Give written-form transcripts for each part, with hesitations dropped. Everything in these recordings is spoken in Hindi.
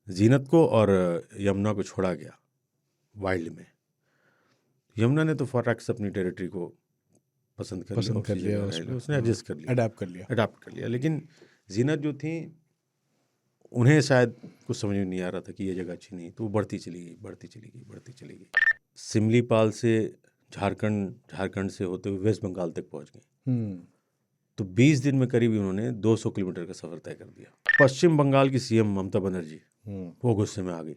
जीनत को और यमुना को छोड़ा गया वाइल्ड में। यमुना ने तो फॉरएक्स अपनी टेरिटरी को पसंद कर लिया, उसने एडजस्ट कर लिया, अडाप्ट कर लिया। लेकिन जीनत जो थी उन्हें शायद कुछ समझ में नहीं आ रहा था कि ये जगह अच्छी नहीं, तो वो बढ़ती चली गई। सिमलीपाल से झारखंड से होते हुए वेस्ट बंगाल तक पहुंच गई। तो 20 दिन में करीब उन्होंने 200 किलोमीटर का सफर तय कर दिया। पश्चिम बंगाल की सीएम ममता बनर्जी वो गुस्से में आ गई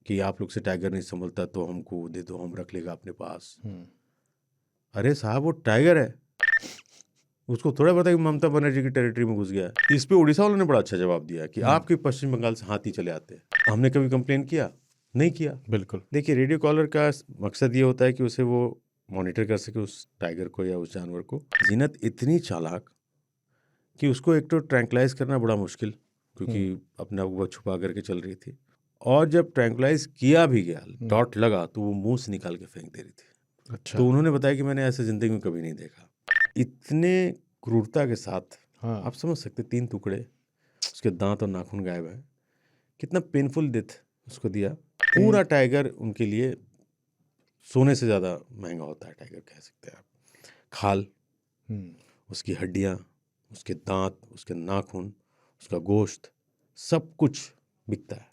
कि आप लोग से टाइगर नहीं संभलता तो हमको दे दो, हम रख लेगा अपने पास। अरे साहब वो टाइगर है, उसको थोड़ा पता है कि ममता बनर्जी की टेरिटरी में घुस गया है। इस पे उड़ीसा वालों ने बड़ा अच्छा जवाब दिया कि आपके पश्चिम बंगाल से हाथी चले आते हैं। हमने कभी कंप्लेन किया? नहीं किया। बिल्कुल। देखिए, रेडियो कॉलर का मकसद ये होता है कि उसे वो मॉनिटर कर सके उस टाइगर को या उस जानवर को। जीनत इतनी चालाक कि उसको एक तो ट्रैंक्लाइज करना बड़ा मुश्किल, क्योंकि अपने आप को छुपा करके चल रही थी, और जब ट्रैंक्लाइज किया भी गया, डॉट लगा, तो वो मुंह से निकाल के फेंक दे रही थी। अच्छा। तो उन्होंने बताया कि मैंने ऐसे जिंदगी में कभी नहीं देखा। इतने क्रूरता के साथ आप समझ सकते, 3 टुकड़े, उसके दांत और नाखून गायब है। कितना पेनफुल डेथ उसको दिया। पूरा टाइगर उनके लिए सोने से ज़्यादा महंगा होता है। टाइगर कह सकते हैं आप। खाल, उसकी हड्डियाँ, उसके दांत, उसके नाखून, उसका गोश्त, सब कुछ बिकता है।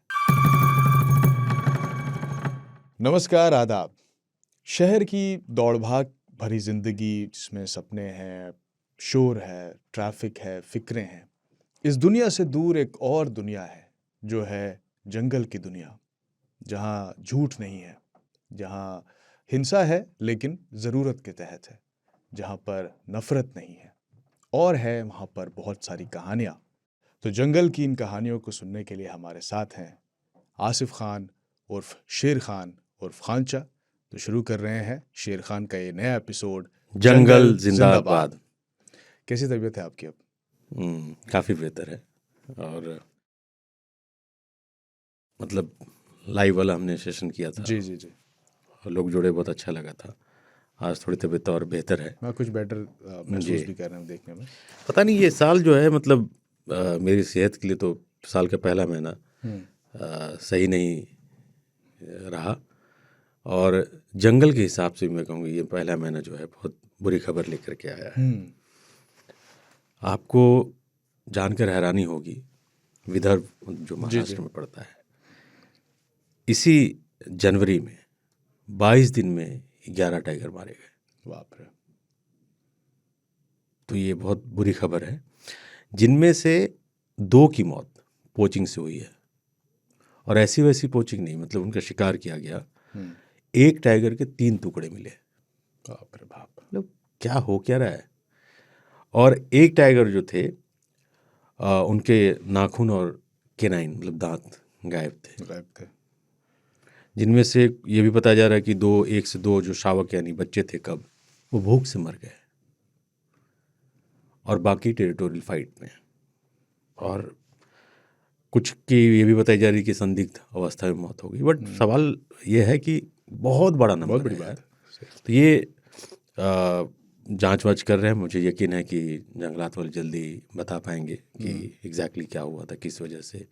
नमस्कार, आदाब। शहर की दौड़ भाग भरी जिंदगी जिसमें सपने हैं, शोर है, ट्रैफिक है, फिक्रें हैं, इस दुनिया से दूर एक और दुनिया है जो है जंगल की दुनिया, जहाँ झूठ नहीं है, जहाँ हिंसा है लेकिन ज़रूरत के तहत है, जहाँ पर नफरत नहीं है, और है वहाँ पर बहुत सारी कहानियाँ। तो जंगल की इन कहानियों को सुनने के लिए हमारे साथ हैं आसिफ खान उर्फ शेर खान उर्फ खानचा। तो शुरू कर रहे हैं शेर खान का ये नया एपिसोड, जंगल जिंदाबाद। कैसी तबीयत है आपकी अब? काफ़ी बेहतर है, और मतलब लाइव वाला हमने सेशन किया था। जी, और लोग जुड़े, बहुत अच्छा लगा था। आज थोड़ी तबीयत और बेहतर है। मैं कुछ बेटर महसूस भी कर रहा हूँ देखने में। पता नहीं ये साल जो है, मतलब मेरी सेहत के लिए तो साल का पहला महीना सही नहीं रहा, और जंगल के हिसाब से मैं कहूँगी ये पहला महीना जो है बहुत बुरी खबर लेकर के आया है। आपको जानकर हैरानी होगी, विदर्भ जो महाराष्ट्र में पड़ता है, इसी जनवरी में 22 दिन में 11 टाइगर मारे गए। बाप रे। तो ये बहुत बुरी खबर है, जिनमें से 2 की मौत पोचिंग से हुई है, और ऐसी वैसी पोचिंग नहीं, मतलब उनका शिकार किया गया। एक टाइगर के 3 टुकड़े मिले। बाप रे बाप। मतलब क्या रहा है। और एक टाइगर जो थे उनके नाखून और केनाइन मतलब दांत गायब थे, जिनमें से ये भी बताया जा रहा है कि 1 से 2 जो शावक यानी बच्चे थे कब, वो भूख से मर गए, और बाकी टेरिटोरियल फाइट में। और कुछ की ये भी बताई जा रही कि संदिग्ध अवस्था में मौत हो गई। बट सवाल ये है कि बहुत बड़ा नंबर, बहुत बड़ी बात है। तो ये जांच वाच कर रहे हैं। मुझे यकीन है कि जंगलात वाले जल्दी बता पाएंगे कि एग्जैक्टली क्या हुआ था, किस वजह से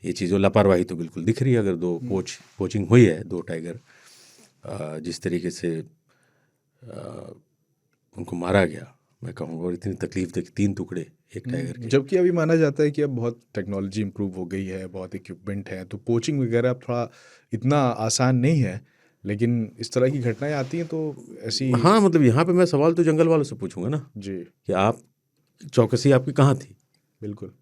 ये चीज़। लापरवाही तो बिल्कुल दिख रही है। अगर 2 पोचिंग हुई है, 2 टाइगर, जिस तरीके से उनको मारा गया, मैं कहूँगा, और इतनी तकलीफ थी, 3 टुकड़े एक टाइगर के। जबकि अभी माना जाता है कि अब बहुत टेक्नोलॉजी इंप्रूव हो गई है, बहुत इक्विपमेंट है, तो पोचिंग वगैरह अब थोड़ा इतना आसान नहीं है, लेकिन इस तरह की घटनाएं आती हैं तो ऐसी। हाँ, मतलब यहाँ पे मैं सवाल तो जंगल वालों से पूछूंगा ना जी, कि आप चौकसी आपकी कहाँ थी? बिल्कुल।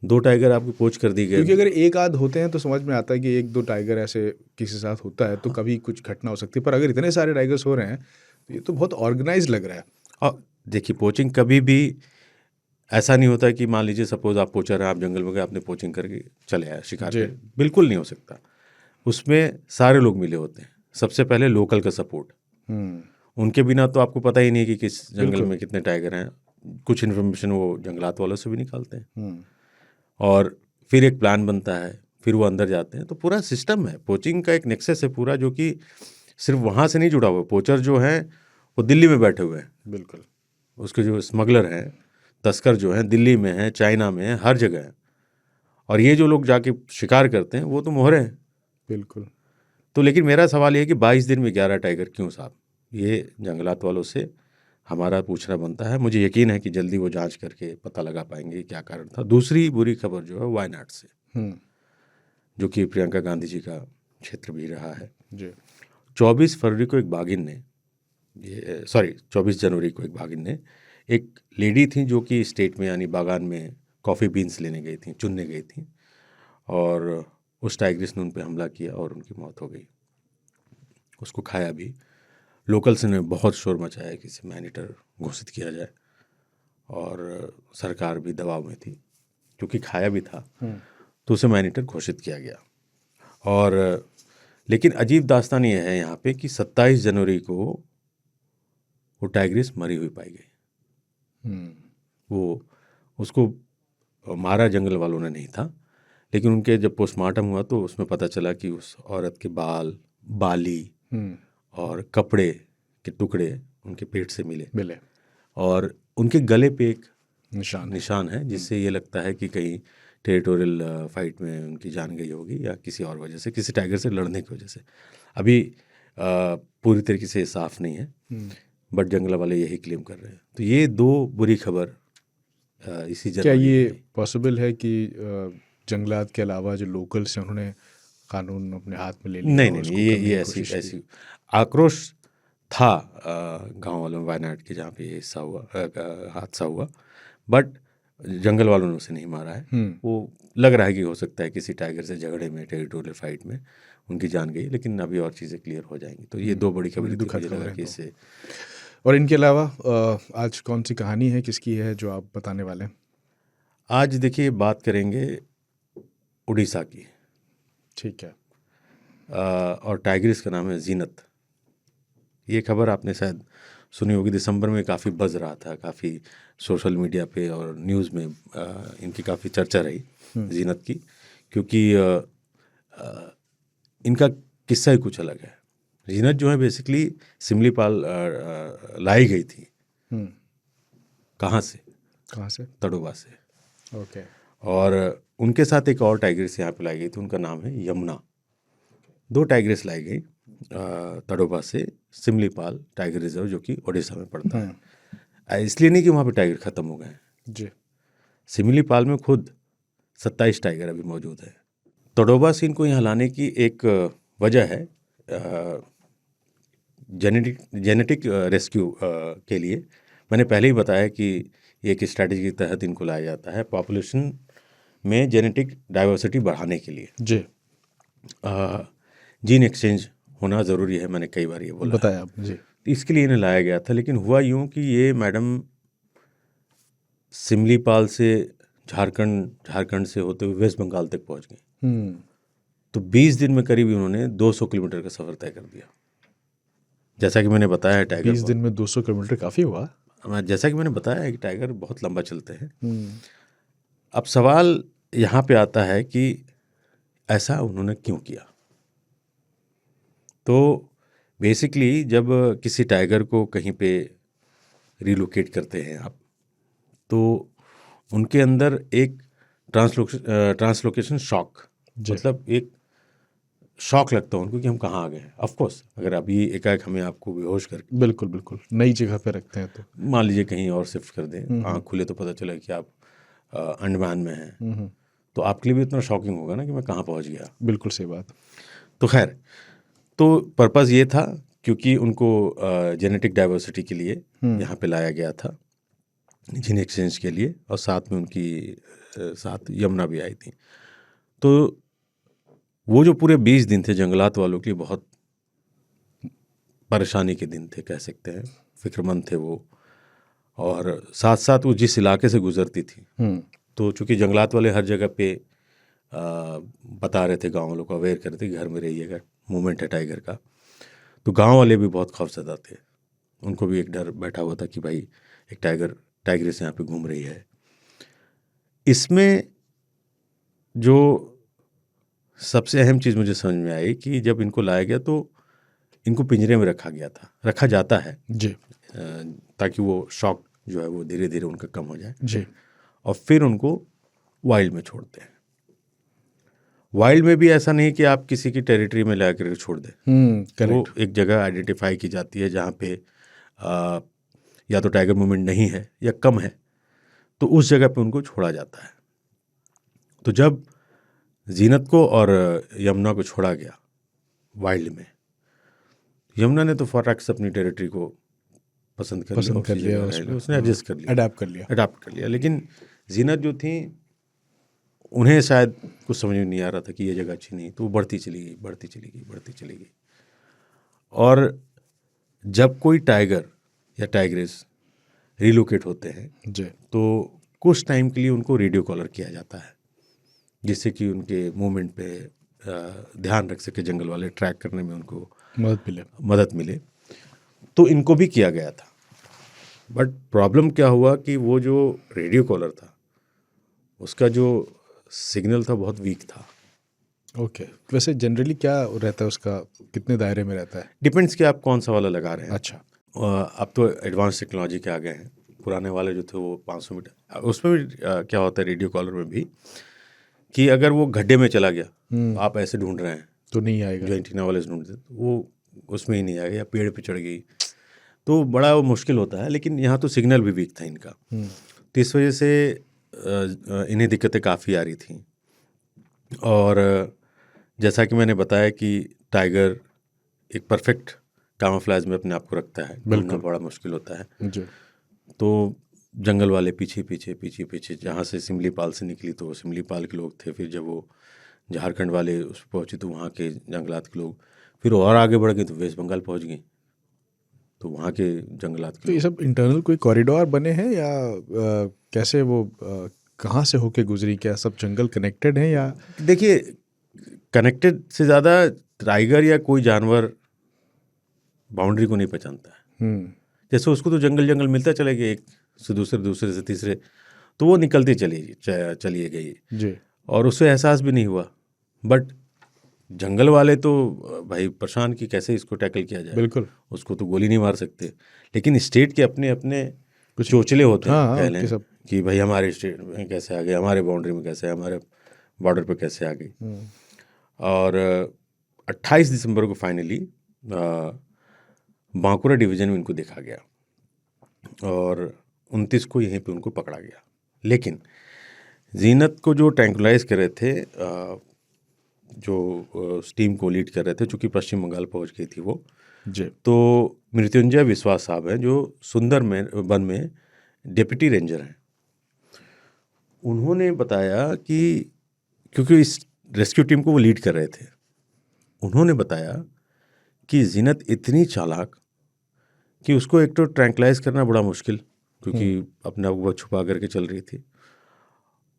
2 टाइगर आपकी पोच कर दी गए। क्योंकि अगर एक आध होते हैं तो समझ में आता है कि 1-2 टाइगर ऐसे किसी के साथ होता है तो कभी कुछ घटना हो सकती है, पर अगर इतने सारे टाइगर्स हो रहे हैं तो ये तो बहुत ऑर्गेनाइज लग रहा है। और देखिए, पोचिंग कभी भी ऐसा नहीं होता कि मान लीजिए सपोज आप पोचर हैं, आप जंगल में गए, आपने पोचिंग करके चले आए शिकार पे, बिल्कुल नहीं हो सकता। उसमें सारे लोग मिले होते हैं। सबसे पहले लोकल का सपोर्ट, उनके बिना तो आपको पता ही नहीं कि किस जंगल में कितने टाइगर हैं। कुछ इन्फॉर्मेशन वो जंगलात वालों से भी निकालते हैं, और फिर एक प्लान बनता है, फिर वो अंदर जाते हैं। तो पूरा सिस्टम है, पोचिंग का एक नेक्सस है पूरा, जो कि सिर्फ वहाँ से नहीं जुड़ा हुआ। पोचर जो हैं वो दिल्ली में बैठे हुए हैं, बिल्कुल। उसके जो स्मगलर हैं, तस्कर जो हैं, दिल्ली में हैं, चाइना में हैं, हर जगह हैं। और ये जो लोग जाके शिकार करते हैं वो तो मोहरे हैं। बिल्कुल। तो लेकिन मेरा सवाल ये है कि 22 दिन में 11 टाइगर क्यों साहब? ये जंगलात वालों से हमारा पूछना बनता है। मुझे यकीन है कि जल्दी वो जांच करके पता लगा पाएंगे क्या कारण था। दूसरी बुरी खबर जो है वायनाड से, जो कि प्रियंका गांधी जी का क्षेत्र भी रहा है जी। 24 फरवरी को एक बाघिन ने, 24 जनवरी को एक बाघिन ने, एक लेडी थी जो कि स्टेट में यानी बागान में कॉफ़ी बीन्स लेने गई थी, चुनने गई थी, और उस टाइग्रिस ने उन पर हमला किया और उनकी मौत हो गई। उसको खाया भी। लोकल्स ने बहुत शोर मचाया कि इसे मैन ईटर घोषित किया जाए, और सरकार भी दबाव में थी क्योंकि खाया भी था, तो उसे मैन ईटर घोषित किया गया। और लेकिन अजीब दास्तान ये है यहाँ पे कि 27 जनवरी को वो टाइग्रिस मरी हुई पाई गई। वो उसको मारा जंगल वालों ने नहीं था, लेकिन उनके जब पोस्टमार्टम हुआ तो उसमें पता चला कि उस औरत के बाल, बाली और कपड़े के टुकड़े उनके पेट से मिले और उनके गले पे एक निशान है, जिससे ये लगता है कि कहीं टेरिटोरियल फाइट में उनकी जान गई होगी या किसी और वजह से, किसी टाइगर से लड़ने की वजह से। अभी पूरी तरीके से साफ नहीं है, बट जंगल वाले यही क्लेम कर रहे हैं। तो ये दो बुरी खबर इसी जनवरी। क्या ये पॉसिबल है कि जंगलात के अलावा जो लोकल्स हैं उन्होंने कानून अपने हाथ में ले लिया? नहीं, ये ऐसी आक्रोश था गांव वालों में वायनाड के, जहाँ पे ये हिस्सा हुआ, हादसा हुआ, बट जंगल वालों ने उसे नहीं मारा है। वो लग रहा है कि हो सकता है किसी टाइगर से झगड़े में, टेरिटोरियल फाइट में उनकी जान गई, लेकिन अभी और चीज़ें क्लियर हो जाएंगी। तो ये दो बड़ी खबरें मुझे लगा कि इससे। और इनके अलावा आज कौन सी कहानी है, किसकी है जो आप बताने वाले हैं? आज देखिए बात करेंगे उड़ीसा की। ठीक है। और टाइग्रिस का नाम है जीनत। ये खबर आपने शायद सुनी होगी, दिसंबर में काफ़ी बज़ रहा था, काफ़ी सोशल मीडिया पे और न्यूज़ में इनकी काफ़ी चर्चा रही जीनत की, क्योंकि इनका किस्सा ही कुछ अलग है। जीनत जो है बेसिकली सिमलीपाल लाई गई थी। कहाँ से? तड़ोबा से। ओके। और उनके साथ एक और टाइग्रिस यहाँ पे लाई गई थी, उनका नाम है यमुना। 2 टाइग्रिस लाई गई तड़ोबा से सिमलीपाल टाइगर रिजर्व, जो कि ओडिशा में पड़ता है। इसलिए नहीं कि वहाँ पे टाइगर ख़त्म हो गए जी। सिमलीपाल में खुद 27 टाइगर अभी मौजूद है। तड़ोबा से इनको यहाँ लाने की एक वजह है जेनेटिक रेस्क्यू के लिए। मैंने पहले ही बताया कि एक स्ट्रैटेजी के तहत इनको लाया जाता है पॉपुलेशन में जेनेटिक डाइवर्सिटी बढ़ाने के लिए। जी। जीन एक्सचेंज होना ज़रूरी है, मैंने कई बार ये बोला, बताया आपने जी। इसके लिए इन्हें लाया गया था। लेकिन हुआ यूँ कि ये मैडम सिमलीपाल से झारखंड से होते हुए वेस्ट बंगाल तक पहुंच गई। तो 20 दिन में करीब उन्होंने 200 किलोमीटर का सफ़र तय कर दिया। जैसा कि मैंने बताया है, टाइगर 20 दिन में 200 किलोमीटर काफ़ी हुआ। जैसा कि मैंने बताया है कि टाइगर बहुत लंबा चलते हैं। अब सवाल यहाँ पे आता है कि ऐसा उन्होंने क्यों किया। तो बेसिकली जब किसी टाइगर को कहीं पे रिलोकेट करते हैं आप, तो उनके अंदर एक ट्रांसलोकेशन शॉक, मतलब एक शॉक लगता है उनको कि हम कहाँ आ गए। ऑफ कोर्स अगर अभी एकाएक हमें आपको बेहोश करके बिल्कुल नई जगह पे रखते हैं, तो मान लीजिए कहीं और शिफ्ट कर दें, आँख खुले तो पता चला कि आप अंडमान में हैं, तो आपके लिए भी इतना शॉकिंग होगा ना कि मैं कहाँ पहुँच गया। बिल्कुल सही बात। तो खैर, तो पर्पज़ ये था क्योंकि उनको जेनेटिक डाइवर्सिटी के लिए यहाँ पे लाया गया था, जीन एक्सचेंज के लिए, और साथ में उनकी साथ यमुना भी आई थी। तो वो जो पूरे 20 दिन थे जंगलात वालों के लिए बहुत परेशानी के दिन थे, कह सकते हैं, फिक्रमंद थे वो। और साथ साथ वो जिस इलाके से गुजरती थी, तो चूँकि जंगलात वाले हर जगह पे बता रहे थे, गाँव वालों को अवेयर कर रहे थे, घर में रहिएगा, मूवमेंट है टाइगर का, तो गांव वाले भी बहुत खौफजदा थे। उनको भी एक डर बैठा हुआ था कि भाई एक टाइग्रिस यहाँ पे घूम रही है। इसमें जो सबसे अहम चीज़ मुझे समझ में आई कि जब इनको लाया गया तो इनको पिंजरे में रखा जाता है जी, ताकि वो शॉक जो है वो धीरे धीरे उनका कम हो जाए जी, और फिर उनको वाइल्ड में छोड़ते हैं। वाइल्ड में भी ऐसा नहीं कि आप किसी की टेरिटरी में ला कर छोड़ दें। वो एक जगह आइडेंटिफाई की जाती है जहाँ पे या तो टाइगर मूवमेंट नहीं है या कम है, तो उस जगह पे उनको छोड़ा जाता है। तो जब जीनत को और यमुना को छोड़ा गया वाइल्ड में, यमुना ने तो फॉरएक्स अपनी टेरिटरी को पसंद कर लिया, उसने एडजस्ट कर लिया, अडाप्ट कर लिया। लेकिन जीनत जो थी, उन्हें शायद कुछ समझ में नहीं आ रहा था कि ये जगह अच्छी नहीं, तो वो बढ़ती चली गई। और जब कोई टाइगर या टाइग्रेस रिलोकेट होते हैं तो कुछ टाइम के लिए उनको रेडियो कॉलर किया जाता है, जिससे कि उनके मूवमेंट पे ध्यान रख सके, जंगल वाले ट्रैक करने में उनको मदद मिले। तो इनको भी किया गया था। बट प्रॉब्लम क्या हुआ कि वो जो रेडियो कॉलर था, उसका जो सिग्नल था बहुत वीक था। ओके। वैसे जनरली क्या रहता है उसका, कितने दायरे में रहता है? डिपेंड्स कि आप कौन सा वाला लगा रहे हैं। अच्छा। अब तो एडवांस टेक्नोलॉजी के आ गए हैं। पुराने वाले जो थे वो 500 मीटर, उसमें भी क्या होता है रेडियो कॉलर में भी, कि अगर वो गड्ढे में चला गया, आप ऐसे ढूंढ रहे हैं तो नहीं आएगा, जो एंटीना वाले ढूंढते वो उसमें ही नहीं आएगा, या पेड़ पे चढ़ गई तो बड़ा वो मुश्किल होता है। लेकिन यहाँ तो सिग्नल भी वीक था इनका, तो इस वजह से इन्हें दिक्कतें काफ़ी आ रही थी। और जैसा कि मैंने बताया कि टाइगर एक परफेक्ट कामोफ्लेज में अपने आप को रखता है, ढूंढना बड़ा मुश्किल होता है। तो जंगल वाले पीछे जहाँ से सिमलीपाल से निकली तो वो सिमलीपाल के लोग थे, फिर जब वो झारखंड वाले उस पहुँचे तो वहाँ के जंगलात के लोग, फिर और आगे बढ़ गए तो वेस्ट बंगाल पहुँच गए तो वहाँ के जंगलात के। तो ये सब इंटरनल कोई कॉरिडोर बने हैं या कैसे वो कहाँ से होके गुजरी? क्या सब जंगल कनेक्टेड हैं या? देखिए, कनेक्टेड से ज़्यादा टाइगर या कोई जानवर बाउंड्री को नहीं पहचानता है। जैसे उसको तो जंगल मिलता चले गए, एक से दूसरे से तीसरे, तो वो निकलती चली गई जी, और उसे एहसास भी नहीं हुआ। बट जंगल वाले तो भाई परेशान कि कैसे इसको टैकल किया जाए। बिल्कुल, उसको तो गोली नहीं मार सकते। लेकिन स्टेट के अपने अपने कुछ चोचले होते हैं, कह लें कि भाई हमारे स्टेट में कैसे आ गए, हमारे बाउंड्री में कैसे, हमारे बॉर्डर पे कैसे आ गई। और 28 दिसंबर को फाइनली बांकुरा डिवीज़न में इनको देखा गया और 29 को यहीं पे उनको पकड़ा गया। लेकिन जीनत को जो ट्रैंकुलाइज कर रहे थे, जो उस टीम को लीड कर रहे थे, चूँकि पश्चिम बंगाल पहुंच गई थी वो जी, तो मृत्युंजय विश्वास साहब हैं जो सुंदर वन में डिप्टी रेंजर हैं। उन्होंने बताया कि क्योंकि इस रेस्क्यू टीम को वो लीड कर रहे थे, उन्होंने बताया कि जीनत इतनी चालाक कि उसको एक तो ट्रैंकुलाइज करना बड़ा मुश्किल, क्योंकि अपने आप को छुपा करके चल रही थी,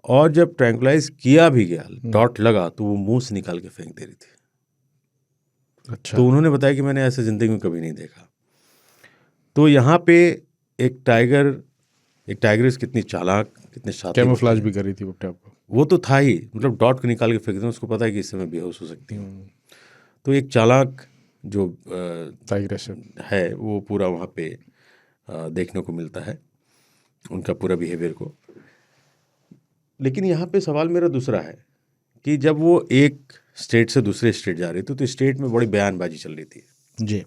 और जब ट्रैंकुलाइज किया भी गया, डॉट लगा, तो वो मुंह से निकाल के फेंक दे रही थी। अच्छा। तो उन्होंने बताया कि मैंने ऐसे ज़िंदगी में कभी नहीं देखा। तो यहाँ पे एक टाइग्रेस कितनी चालाक, कितने शातिर, कैमोफ्लेज भी कर रही थी अपने आप को, वो तो था ही, मतलब डॉट को निकाल के फेंक देना, उसको पता है कि इस समय बेहोश हो सकती हूँ। तो एक चालाक जो टाइग्रेस है वो पूरा वहाँ पे देखने को मिलता है, उनका पूरा बिहेवियर को। लेकिन यहाँ पे सवाल मेरा दूसरा है कि जब वो एक स्टेट से दूसरे स्टेट जा रही थी तो स्टेट में बड़ी बयानबाजी चल रही थी जी,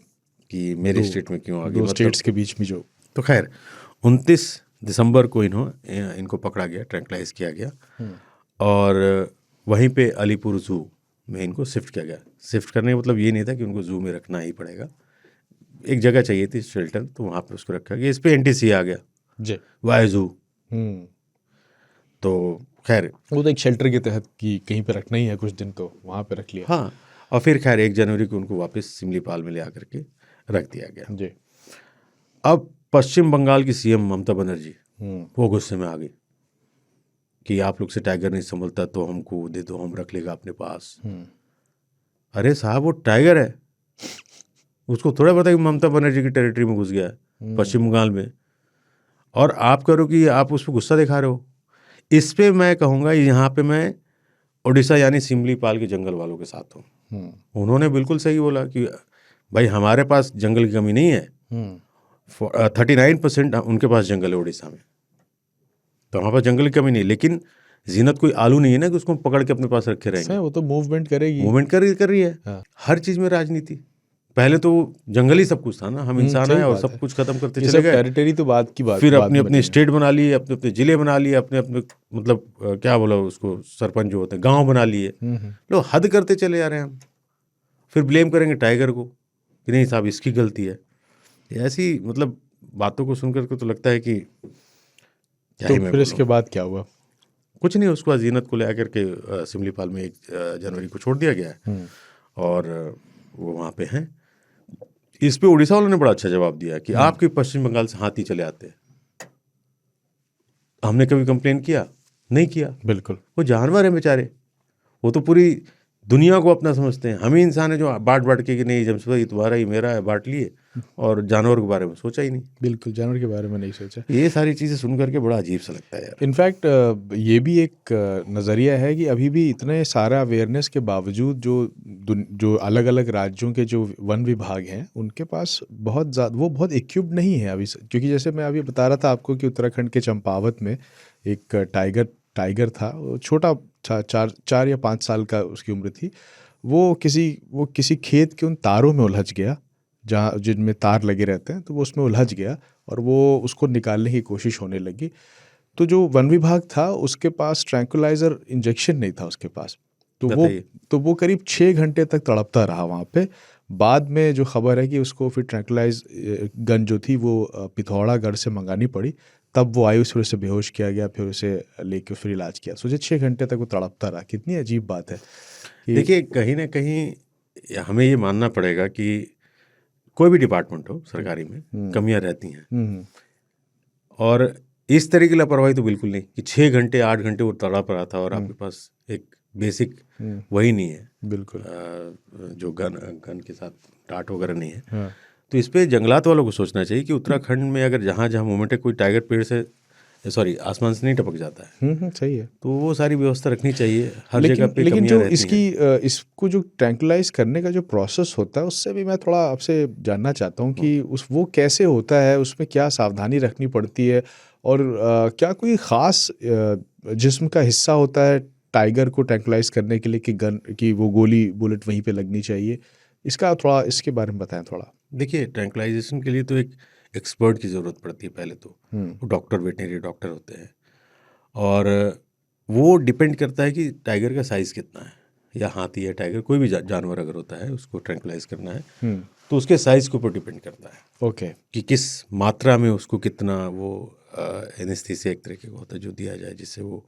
कि मेरे स्टेट में क्यों आ गई, दो स्टेट्स के बीच में जो। तो खैर 29 दिसंबर को इनको पकड़ा गया, ट्रैंकुलाइज किया गया और वहीं पे अलीपुर जू में इनको शिफ्ट किया गया। शिफ्ट करने का मतलब ये नहीं था कि उनको जू में रखना ही पड़ेगा, एक जगह चाहिए थी शेल्टर, तो वहाँ पे उसको रखा गया। इस पे NTC आ गया जी, वाई जू। तो खैर वो तो एक शेल्टर के तहत कि कहीं पे रखना ही है कुछ दिन, तो वहाँ पे रख लिया। हाँ, और फिर खैर 1 जनवरी को उनको वापस सिमलीपाल में ले आकर के रख दिया गया जी। अब पश्चिम बंगाल की CM ममता बनर्जी वो गुस्से में आ गई कि आप लोग से टाइगर नहीं संभलता तो हमको दे दो, हम रख लेगा अपने पास। अरे साहब, वो टाइगर है, उसको थोड़ा पता है कि ममता बनर्जी की टेरिटरी में घुस गया है पश्चिम बंगाल में, और आप करो कि आप उस पर गुस्सा दिखा रहे हो। इस पे मैं कहूँगा यहाँ पे मैं उड़ीसा यानी सिमलीपाल के जंगल वालों के साथ हूँ। उन्होंने बिल्कुल सही बोला कि भाई हमारे पास जंगल की कमी नहीं है, 39% उनके पास जंगल है उड़ीसा में, तो हमारे पास जंगल की कमी नहीं, लेकिन जीनत कोई आलू नहीं है ना कि उसको पकड़ के अपने पास रखे रहेंगे। वो तो मूवमेंट करेगी, मूवमेंट कर रही है। हाँ। हर चीज में राजनीति। पहले तो जंगल ही सब कुछ था ना, हम इंसान आए और सब कुछ खत्म करते चले गए। टेरिटरी तो बात की बात, फिर अपनी अपनी स्टेट बना लिए, अपने अपने जिले बना लिए, अपने अपने मतलब क्या बोला उसको, सरपंच जो होते हैं गांव बना लिए। लोग हद करते चले जा रहे हैं हम। फिर ब्लेम करेंगे टाइगर को कि नहीं साहब इसकी गलती है। ऐसी मतलब बातों को सुनकर के तो लगता है कि क्या ही मैं फिर इसके बाद क्या हुआ? कुछ नहीं, उसके बाद जीनत को लेकर के सिमलीपाल में 1 जनवरी को छोड़ दिया गया है और वो वहाँ पे हैं। इस पे उड़ीसा वालों ने बड़ा अच्छा जवाब दिया कि आपके पश्चिम बंगाल से हाथी चले आते हैं। हमने कभी कंप्लेन किया? नहीं किया। बिल्कुल, वो जानवर है बेचारे, वो तो पूरी दुनिया को अपना समझते हैं। हम ही इंसान है जो बांट के कि नहीं जमशेद ये तुम्हारा ही मेरा है, बांट लिए और जानवर के बारे में सोचा ही नहीं। बिल्कुल जानवर के बारे में नहीं सोचा। ये सारी चीज़ें सुन करके बड़ा अजीब सा लगता है यार। इनफैक्ट ये भी एक नज़रिया है कि अभी भी इतने सारा अवेयरनेस के बावजूद जो अलग अलग राज्यों के जो वन विभाग हैं उनके पास बहुत ज़्यादा वो बहुत इक्विप्ड नहीं है अभी। क्योंकि जैसे मैं अभी बता रहा था आपको कि उत्तराखंड के चंपावत में एक टाइगर था, वो छोटा था, 4 या 5 साल का उसकी उम्र थी। वो किसी खेत के उन तारों में उलझ गया जहाँ जिनमें तार लगे रहते हैं, तो वो उसमें उलझ गया और वो उसको निकालने की कोशिश होने लगी। तो जो वन विभाग था उसके पास ट्रैंकुलाइजर इंजेक्शन नहीं था उसके पास, तो वो करीब 6 घंटे तक तड़पता रहा वहाँ पे। बाद में जो खबर है कि उसको फिर ट्रैंकुलाइज गन जो थी वो पिथौरागढ़ से मंगानी पड़ी, तब वो आई, फिर उसे बेहोश किया गया, फिर उसे लेके फिर इलाज किया। सोचिए 6 घंटे तक वो तड़पता रहा, कितनी अजीब बात है। देखिए कहीं ना कहीं हमें ये मानना पड़ेगा कि कोई भी डिपार्टमेंट हो सरकारी में कमियां रहती हैं, और इस तरह की लापरवाही तो बिल्कुल नहीं कि 6 घंटे 8 घंटे वो तड़प रहा था और आपके पास एक बेसिक वही नहीं है, बिल्कुल जो गन के साथ डाट वगैरह नहीं है। हाँ। तो इस पे जंगलात वालों को सोचना चाहिए कि उत्तराखंड में अगर जहाँ जहाँ मूवमेंट है, कोई टाइगर पेड़ से आसमान से नहीं टपक जाता है। सही है, तो वो सारी व्यवस्था रखनी चाहिए हर जगह पे। लेकिन जो इसको जो ट्रैंकुलाइज करने का जो प्रोसेस होता है उससे भी मैं थोड़ा आपसे जानना चाहता हूँ कि वो कैसे होता है, उसमें क्या सावधानी रखनी पड़ती है, और क्या कोई ख़ास जिस्म का हिस्सा होता है टाइगर को ट्रैंकुलाइज करने के लिए कि वो बुलेट वहीं पे लगनी चाहिए? इसके बारे में बताएं थोड़ा। देखिए ट्रैंकुलाइजेशन के लिए तो एक एक्सपर्ट की ज़रूरत पड़ती है पहले तो। वो डॉक्टर, वेटनरी डॉक्टर होते हैं, और वो डिपेंड करता है कि टाइगर का साइज़ कितना है, या हाथी या टाइगर कोई भी जानवर अगर होता है उसको ट्रैंकुलाइज करना है तो उसके साइज़ के ऊपर डिपेंड करता है। ओके, कि किस मात्रा में उसको कितना वो एनेस्थीसिया एक तरीके का होता है जो दिया जाए जिससे वो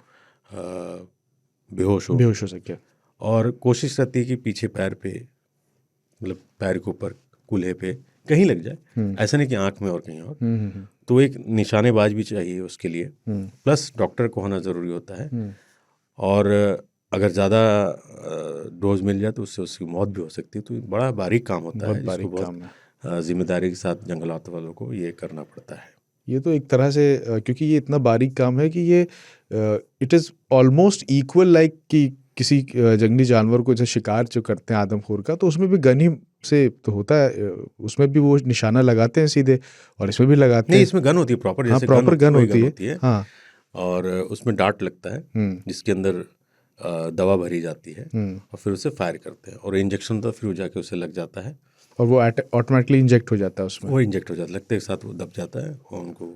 बेहोश हो सके। और कोशिश रहती है कि पीछे पैर पे, मतलब पैर के ऊपर कूल्हे पे कहीं लग जाए, ऐसा नहीं कि आंख में और कहीं और। तो एक निशानेबाज भी चाहिए उसके लिए, प्लस डॉक्टर को होना ज़रूरी होता है। और अगर ज़्यादा डोज मिल जाए तो उससे उसकी मौत भी हो सकती है। तो बड़ा बारीक काम होता है, जिसको बहुत जिम्मेदारी के साथ जंगलात वालों को ये करना पड़ता है। ये तो एक तरह से क्योंकि ये इतना बारीक काम है कि ये it is almost equal like कि किसी जंगली जानवर को जैसे शिकार जो करते हैं आदमखोर का, तो उसमें भी गन ही से तो होता है, उसमें भी वो निशाना लगाते हैं सीधे, और इसमें भी लगाते हैं। नहीं, इसमें गन होती है प्रॉपर, जैसे प्रॉपर गन होती है। हाँ, और उसमें डार्ट लगता है जिसके अंदर दवा भरी जाती है और फिर उसे फायर करते हैं, और इंजेक्शन तो फिर जाके उसे लग जाता है और वो ऑटोमेटिकली इंजेक्ट हो जाता है उसमें। वो इंजेक्ट हो जाता है, लगते के साथ वो दब जाता है और उनको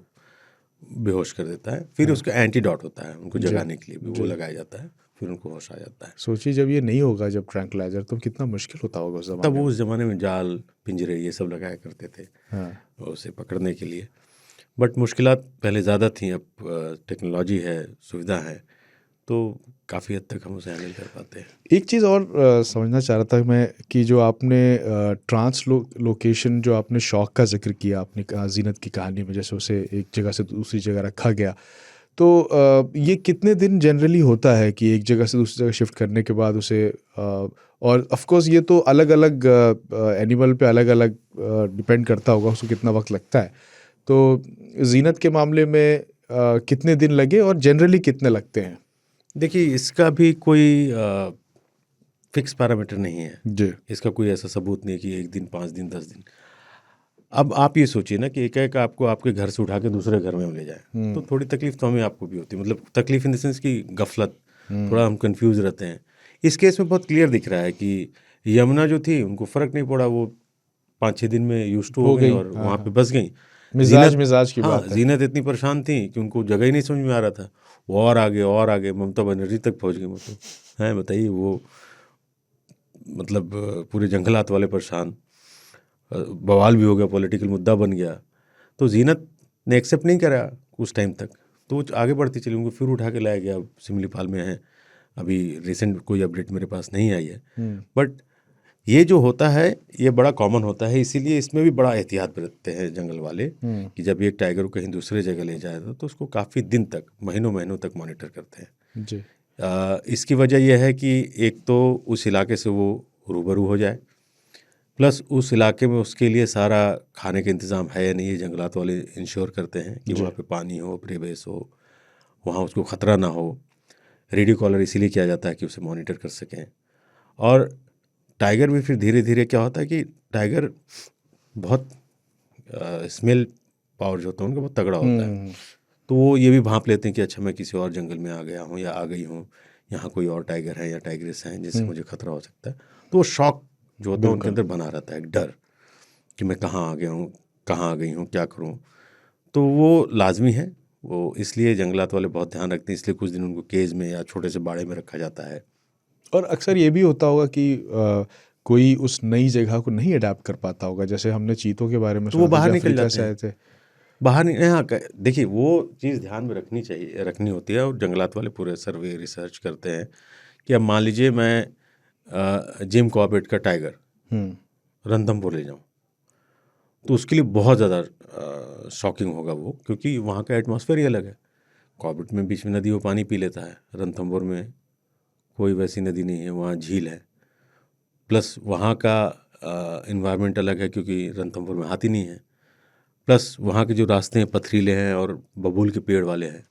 बेहोश कर देता है। फिर उसका एंटीडोट होता है, उनको जगाने के लिए भी वो लगाया जाता है, फिर उनको होश आ जाता है। सोचिए जब ये नहीं होगा, जब ट्रैंकुलाइजर, तो कितना मुश्किल होता होगा उस ज़माने में। तब उस ज़माने में जाल, पिंजरे ये सब लगाया करते थे उसे पकड़ने के लिए। बट मुश्किलात पहले ज़्यादा थी, अब टेक्नोलॉजी है, सुविधा है, तो काफ़ी हद तक हम उसे हैंडल कर पाते हैं। एक चीज़ और समझना चाह रहा था मैं कि जो आपने लोकेशन जो आपने शौक का जिक्र किया, आपने कहा जीनत की कहानी में जैसे उसे एक जगह से दूसरी जगह रखा गया, तो ये कितने दिन जनरली होता है कि एक जगह से दूसरी जगह शिफ्ट करने के बाद उसे और ऑफ कोर्स ये तो अलग अलग एनिमल पे अलग अलग डिपेंड करता होगा उसको कितना वक्त लगता है, तो जीनत के मामले में कितने दिन लगे और जनरली कितने लगते हैं? देखिए इसका भी कोई फिक्स पैरामीटर नहीं है जी। इसका कोई ऐसा सबूत नहीं है कि 1 दिन, 5 दिन, 10 दिन। अब आप ये सोचिए ना कि एक आपको आपके घर से उठा के दूसरे घर में ले जाए, तो थोड़ी तकलीफ तो हमें आपको भी होती है, मतलब तकलीफ इन द सेंस की गफलत, थोड़ा हम कंफ्यूज रहते हैं। इस केस में बहुत क्लियर दिख रहा है कि यमुना जो थी उनको फ़र्क नहीं पड़ा, वो 5-6 दिन में यूज टू हो गई और वहाँ पे बस गई। मिजाज की हाँ, बात है। जीनत इतनी परेशान थी कि उनको जगह ही नहीं समझ में आ रहा था, वो और आगे ममता बनर्जी तक पहुँच गई। मतलब हैं, बताइए, वो मतलब पूरे जंगलात वाले परेशान, बवाल भी हो गया, पॉलिटिकल मुद्दा बन गया। तो जीनत ने एक्सेप्ट नहीं करा उस टाइम तक, तो वो आगे बढ़ती चली, उनको फिर उठा के लाया गया, सिमलीपाल में है। अभी रिसेंट कोई अपडेट मेरे पास नहीं आई है, बट ये जो होता है ये बड़ा कॉमन होता है, इसीलिए इसमें भी बड़ा एहतियात बरतते हैं जंगल वाले कि जब एक टाइगर को कहीं दूसरे जगह ले जाए तो उसको काफ़ी दिन तक, महीनों तक मॉनिटर करते हैं जी। इसकी वजह यह है कि एक तो उस इलाके से वो रूबरू हो जाए, प्लस उस इलाके में उसके लिए सारा खाने का इंतज़ाम है या नहीं, ये जंगलात वाले इंश्योर करते हैं कि वहाँ पे पानी हो, प्रीबेस हो, वहाँ उसको ख़तरा ना हो। रेडियो कॉलर इसीलिए किया जाता है कि उसे मॉनिटर कर सकें। और टाइगर भी फिर धीरे धीरे क्या होता है कि टाइगर बहुत स्मेल पावर जो होता है उनका बहुत तगड़ा होता है, तो वो ये भी भांप लेते हैं कि अच्छा मैं किसी और जंगल में आ गया हूँ या आ गई हूँ, यहाँ कोई और टाइगर है या टाइग्रेस हैं जिससे मुझे खतरा हो सकता है। तो वो शौक जो होता है उनके अंदर बना रहता है, एक डर कि मैं कहाँ आ गया हूँ, कहाँ आ गई हूँ, क्या करूँ। तो वो लाजमी है, वो इसलिए जंगलात वाले बहुत ध्यान रखते हैं, इसलिए कुछ दिन उनको केज में या छोटे से बाड़े में रखा जाता है। और अक्सर ये भी होता होगा कि कोई उस नई जगह को नहीं अडेप्ट कर पाता होगा, जैसे हमने चीतों के बारे में तो वो सुना था, बाहर जो निकल अफ्रीका जाते से आए थे। बाहर नहीं, हाँ, देखिए वो चीज़ ध्यान में रखनी होती है, और जंगलात वाले पूरे सर्वे रिसर्च करते हैं कि अब मान लीजिए मैं जिम कॉर्बेट का टाइगर रणथंभौर ले जाऊँ, तो उसके लिए बहुत ज़्यादा शॉकिंग होगा वो, क्योंकि वहाँ का एटमॉस्फेयर ही अलग है। कॉर्बेट में बीच में नदी, वो पानी पी लेता है, रणथंभौर में कोई वैसी नदी नहीं है, वहाँ झील है, प्लस वहाँ का इन्वायरमेंट अलग है क्योंकि रणथंभौर में हाथी नहीं है, प्लस वहाँ के जो रास्ते हैं पथरीले हैं और बबूल के पेड़ वाले हैं,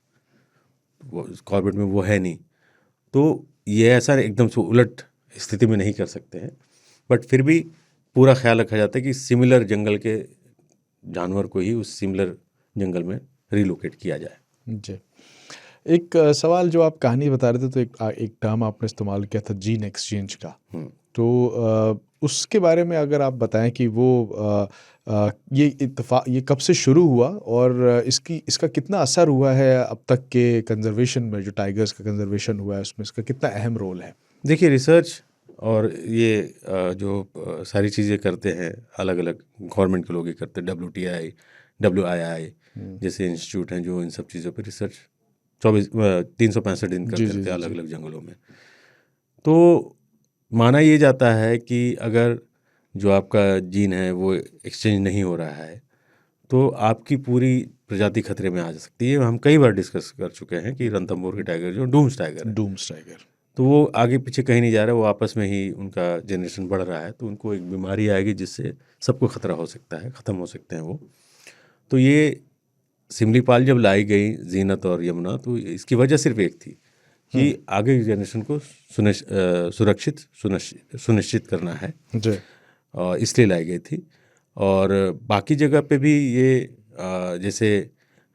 वो कॉर्बेट में वो है नहीं। तो ये ऐसा एकदम से उलट स्थिति में नहीं कर सकते हैं, बट फिर भी पूरा ख्याल रखा जाता है कि सिमिलर जंगल के जानवर को ही उस सिमिलर जंगल में रिलोकेट किया जाए जी। एक सवाल जो आप कहानी बता रहे थे, तो एक टर्म आपने इस्तेमाल किया था जीन एक्सचेंज का, तो उसके बारे में अगर आप बताएं कि वो ये कब से शुरू हुआ और इसका कितना असर हुआ है अब तक के कंजर्वेशन में, जो टाइगर्स का कंजर्वेशन हुआ है उसमें इसका कितना अहम रोल है? देखिए, रिसर्च और ये जो सारी चीज़ें करते हैं अलग अलग गवर्नमेंट के लोग ही करते हैं, WTI, WII जैसे इंस्टीट्यूट हैं जो इन सब चीज़ों पे रिसर्च 365 दिन करते रहते हैं अलग अलग जंगलों में। तो माना ये जाता है कि अगर जो आपका जीन है वो एक्सचेंज नहीं हो रहा है तो आपकी पूरी प्रजाति खतरे में आ जा सकती है। हम कई बार डिस्कस कर चुके हैं कि रणथंभौर के टाइगर जो डूम्स टाइगर, तो वो आगे पीछे कहीं नहीं जा रहा है, वो आपस में ही उनका जनरेशन बढ़ रहा है, तो उनको एक बीमारी आएगी जिससे सबको खतरा हो सकता है, ख़त्म हो सकते हैं वो। तो ये सिमलीपाल जब लाई गई जीनत और यमुना, तो इसकी वजह सिर्फ एक थी कि आगे की जनरेशन को सुनिश्चित करना है, इसलिए लाई गई थी। और बाकी जगह पे भी ये जैसे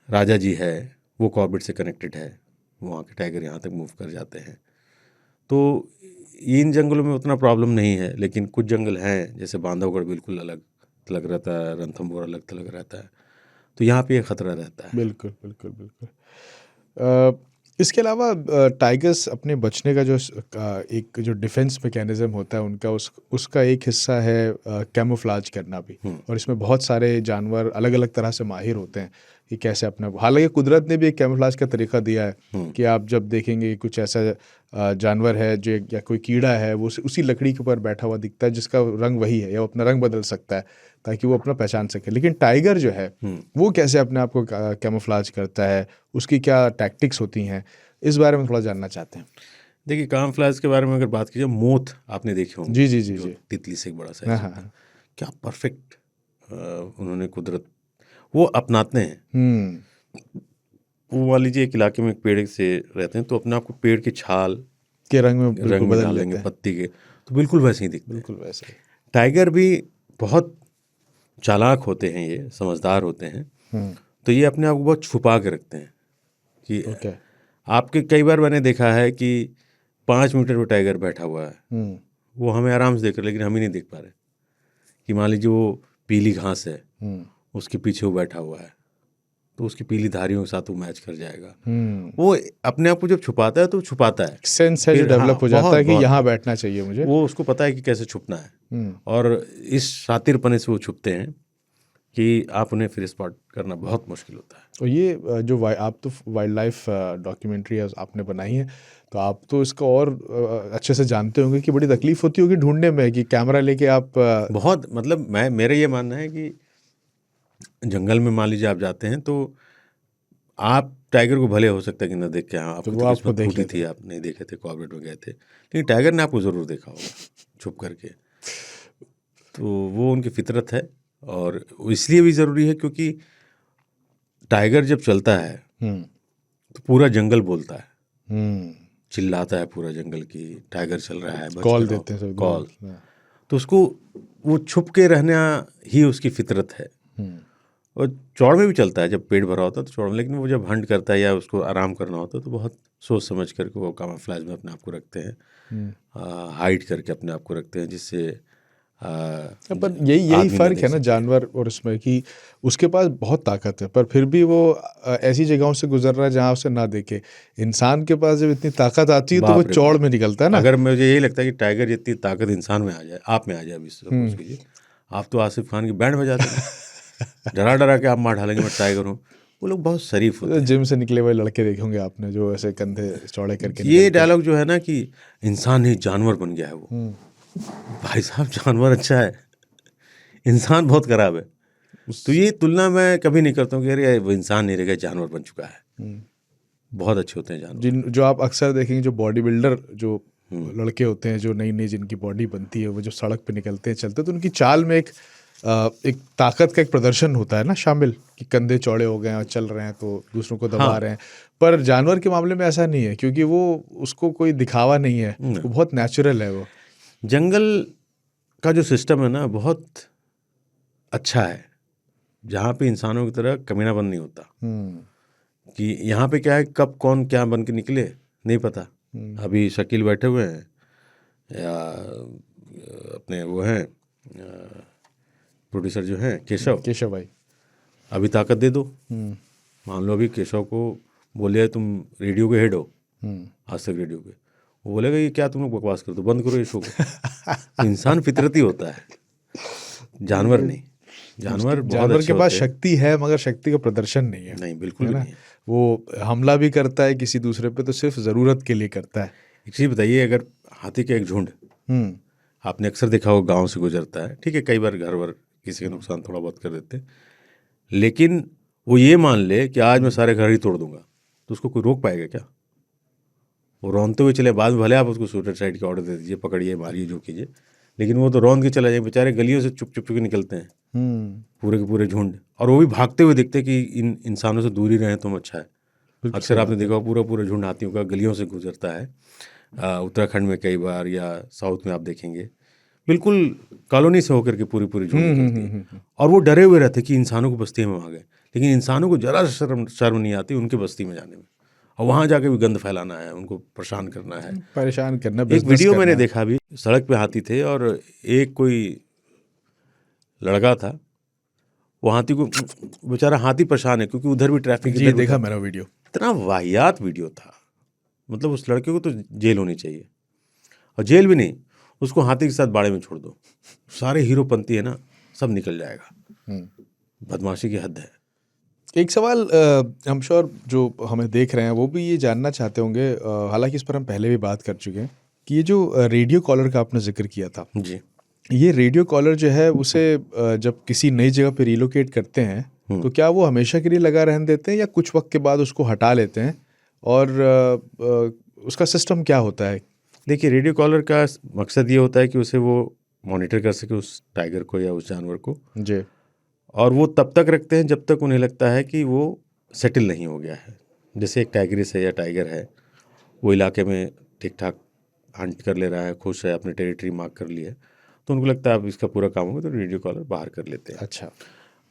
राजा जी है वो कॉर्बेट से कनेक्टेड है, वहाँ के टाइगर यहाँ तक मूव कर जाते हैं। तो इन जंगलों में उतना प्रॉब्लम नहीं है, लेकिन कुछ जंगल हैं जैसे बांधवगढ़ बिल्कुल अलग थलग रहता है, रणथंभौर अलग थलग रहता है, तो यहाँ पे ये खतरा रहता है। बिल्कुल बिल्कुल बिल्कुल। इसके अलावा टाइगर्स अपने बचने का एक जो डिफेंस मैकेनिज्म होता है उनका, उसका एक हिस्सा है कैमोफ्लाज करना भी, और इसमें बहुत सारे जानवर अलग अलग तरह से माहिर होते हैं कि कैसे अपना, हालांकि कुदरत ने भी एक कैमोफ्लाज का तरीका दिया है कि आप जब देखेंगे कुछ ऐसा जानवर है जो, या कोई कीड़ा है वो उसी लकड़ी के ऊपर बैठा हुआ दिखता है जिसका रंग वही है, या वो अपना रंग बदल सकता है ताकि वो अपना पहचान सके, लेकिन टाइगर जो है वो कैसे अपने आप को कैमोफ्लाज करता है, उसकी क्या टैक्टिक्स होती हैं, इस बारे में थोड़ा जानना चाहते हैं। देखिए, कैमोफ्लेज के बारे में अगर बात कीजिए, मोथ आपने देखे होंगे, जी तितली से एक बड़ा साइज होता है, क्या परफेक्ट उन्होंने कुदरत वो अपनाते हैं। वो मान लीजिए एक इलाके में एक पेड़ से रहते हैं तो अपने आप को पेड़ की छाल के रंग में डाल देंगे, पत्ती के, तो बिल्कुल वैसे ही दिखते हैं। बिल्कुल वैसे। टाइगर भी बहुत चालाक होते हैं, ये समझदार होते हैं, तो ये अपने आप को बहुत छुपा के रखते हैं कि आपके कई बार मैंने देखा है कि 5 मीटर पर टाइगर बैठा हुआ है, वो हमें आराम से देख रहे, लेकिन हम ही नहीं देख पा रहे कि मान लीजिए वो पीली घास है, उसके पीछे वो बैठा हुआ है, तो उसकी पीली धारियों के साथ वो मैच कर जाएगा। वो अपने आप को जब छुपाता है तो छुपाता है, सेंस है जो डेवलप हो जाता है कि यहाँ बैठना चाहिए मुझे, वो उसको पता है कि कैसे छुपना है, और इस शातिरपने से वो छुपते हैं कि आप उन्हें फिर स्पॉट करना बहुत मुश्किल होता है। तो ये जो आप तो वाइल्ड लाइफ डॉक्यूमेंट्री आपने बनाई है, तो आप तो इसको और अच्छे से जानते होंगे कि बड़ी तकलीफ होती होगी ढूंढने में कि कैमरा लेके आप बहुत, मतलब मेरा ये मानना है कि जंगल में मान लीजिए आप जाते हैं तो आप टाइगर को भले हो सकता है कि ना देख के, हाँ, तो आपको फूटी थी, आप नहीं देखे थे, कॉर्बेट में गए थे, लेकिन टाइगर ने आपको ज़रूर देखा होगा छुप करके। तो वो उनकी फितरत है, और इसलिए भी ज़रूरी है क्योंकि टाइगर जब चलता है तो पूरा जंगल बोलता है, चिल्लाता है पूरा जंगल की टाइगर चल रहा है, कॉल देते हैं कॉल। तो उसको वो छुप के रहना ही उसकी फितरत है। और चौड़ में भी चलता है, जब पेट भरा होता है तो चौड़ में, लेकिन वो जब हंट करता है या उसको आराम करना होता है तो बहुत सोच समझ करके वो कैमोफ्लेज में अपने आप को रखते हैं, हाइड करके अपने आप को रखते हैं, जिससे पर यही फ़र्क है ना जानवर और इसमें कि उसके पास बहुत ताकत है, पर फिर भी वो ऐसी जगहों से गुजर रहा है जहाँ उसे ना देखे। इंसान के पास जब इतनी ताकत आती है तो वो चौड़ में निकलता है ना। अगर मुझे यही लगता है कि टाइगर जितनी ताकत इंसान में आ जाए, आप में आ जाए, अभी सपोज कीजिए आप तो आसिफ खान की बैंड बजाते हैं, डरा डरा के आप मार डालेंगे मैं टाइगर हूँ। वो लोग बहुत शरीफ होते हैं। जिम से निकले हुए लड़के देखे होंगे आपने जो ऐसे कंधे चौड़े करके, ये डायलॉग जो है ना कि इंसान नहीं जानवर बन गया है वो, भाई साहब जानवर अच्छा है, इंसान बहुत खराब है। तो ये तुलना मैं कभी नहीं करता हूँ कि अरे वो इंसान नहीं रहेगा, जानवर बन चुका है। बहुत अच्छे होते हैं जानवर। जो आप अक्सर देखेंगे जो बॉडी बिल्डर जो लड़के होते हैं, जो नई नई जिनकी बॉडी बनती है, वो जो सड़क पे निकलते हैं चलते, तो उनकी चाल में एक ताकत का एक प्रदर्शन होता है ना शामिल, कि कंधे चौड़े हो गए हैं और चल रहे हैं तो दूसरों को दबा रहे हैं। पर जानवर के मामले में ऐसा नहीं है, क्योंकि वो उसको कोई दिखावा नहीं है, वो बहुत नेचुरल है। वो जंगल का जो सिस्टम है ना बहुत अच्छा है, जहाँ पे इंसानों की तरह कमीनापन नहीं होता। कि यहाँ पे क्या है, कब कौन क्या बन के निकले नहीं पता। अभी शकील बैठे हुए हैं या अपने वो हैं प्रोड्यूसर जो हैं केशव भाई, अभी ताकत दे दो। मान लो अभी केशव को बोले तुम रेडियो के हेड हो, आज तक रेडियो के, वो बोलेगा ये क्या तुम लोग बकवास कर दो, बंद करो ये शो को। इंसान फितरती होता है, जानवर नहीं। जानवर के पास शक्ति है मगर शक्ति का प्रदर्शन नहीं है। नहीं, बिल्कुल नहीं है। वो हमला भी करता है किसी दूसरे पे तो सिर्फ ज़रूरत के लिए करता है। एक चीज़ बताइए, अगर हाथी का एक झुंड, आपने अक्सर देखा होगा गांव से गुजरता है, ठीक है, कई बार घर वर किसी का नुकसान थोड़ा बहुत कर देते हैं, लेकिन वो ये मान ले कि आज मैं सारे घर ही तोड़ दूंगा, तो उसको कोई रोक पाएगा क्या? वो रौंदते हुए चले, बाद में भले आप उसको सुसाइड का ऑर्डर दे दीजिए, पकड़िए मारिए जो कीजिए, लेकिन वो तो रौंद के चला जाए। बेचारे गलियों से चुप चुप के निकलते हैं, पूरे के पूरे झुंड, और वो भी भागते हुए दिखते कि इन इंसानों से दूरी रहें तो अच्छा है। अक्सर आपने देखा पूरा झुंड हाथियों का गलियों से गुजरता है, उत्तराखंड में कई बार, या साउथ में आप देखेंगे बिल्कुल कॉलोनी से होकर के पूरी झुंड निकलती है, और वो डरे हुए रहते कि इंसानों को बस्ती में आ गए, लेकिन इंसानों को जरा शर्म नहीं आती उनके बस्ती में जाने में, और वहाँ जाके भी गंद फैलाना है, उनको परेशान करना है। एक वीडियो मैंने देखा अभी, सड़क पे हाथी थे और एक कोई लड़का था, वो हाथी को, बेचारा हाथी परेशान है क्योंकि उधर भी ट्रैफिक। जी देखा मेरा वीडियो, इतना वाहियात वीडियो था, मतलब उस लड़के को तो जेल होनी चाहिए, और जेल भी नहीं, उसको हाथी के साथ बाड़े में छोड़ दो, सारे हीरोपंती है ना सब निकल जाएगा। बदमाशी की हद है। एक सवाल हम श्योर जो हमें देख रहे हैं वो भी ये जानना चाहते होंगे, हालांकि इस पर हम पहले भी बात कर चुके हैं, कि ये जो रेडियो कॉलर का आपने जिक्र किया था जी, ये रेडियो कॉलर जो है उसे जब किसी नई जगह पे रिलोकेट करते हैं तो क्या वो हमेशा के लिए लगा रहने देते हैं या कुछ वक्त के बाद उसको हटा लेते हैं, और उसका सिस्टम क्या होता है? देखिए, रेडियो कॉलर का मकसद ये होता है कि उसे वो मॉनिटर कर सके उस टाइगर को या उस जानवर को जी, और वो तब तक रखते हैं जब तक उन्हें लगता है कि वो सेटल नहीं हो गया है। जैसे एक टाइग्रिस है या टाइगर है, वो इलाके में ठीक ठाक हंट कर ले रहा है, खुश है, अपने टेरिटरी मार्क कर लिया है, तो उनको लगता है अब इसका पूरा काम होगा, तो रेडियो कॉलर बाहर कर लेते हैं। अच्छा।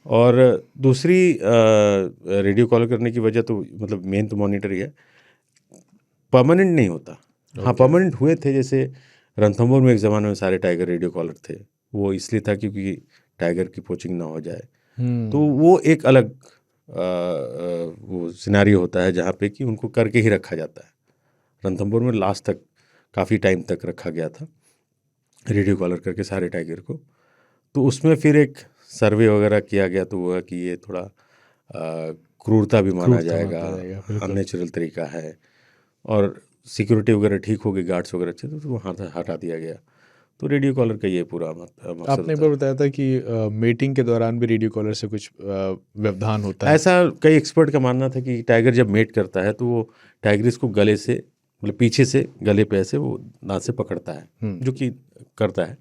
और दूसरी रेडियो कॉलर करने की वजह तो मतलब मेन तो मॉनिटर ही है, परमानेंट नहीं होता। हाँ, परमानेंट हुए थे, जैसे रणथंभौर में एक ज़माने में सारे टाइगर रेडियो कॉलर थे। वो इसलिए था क्योंकि टाइगर की पोचिंग ना हो जाए। तो वो एक अलग वो सिनेरियो होता है जहाँ पे कि उनको करके ही रखा जाता है। रणथंभौर में लास्ट तक काफ़ी टाइम तक रखा गया था रेडियो कॉलर करके सारे टाइगर को। तो उसमें फिर एक सर्वे वगैरह किया गया, तो वो कि ये थोड़ा क्रूरता भी माना जाएगा, अननेचुरल तरीका है, और सिक्योरिटी वगैरह ठीक हो गई, गार्ड्स वगैरह अच्छे थे, तो वहाँ हटा दिया गया। तो रेडियो कॉलर का ये पूरा मकसद। आपने एक बार बताया था कि मेटिंग के दौरान भी रेडियो कॉलर से कुछ व्यवधान होता है। ऐसा कई एक्सपर्ट का मानना था कि टाइगर जब मेट करता है तो वो टाइगर इसको गले से, मतलब पीछे से गले पे ऐसे वो दांत से पकड़ता है, जो कि करता है।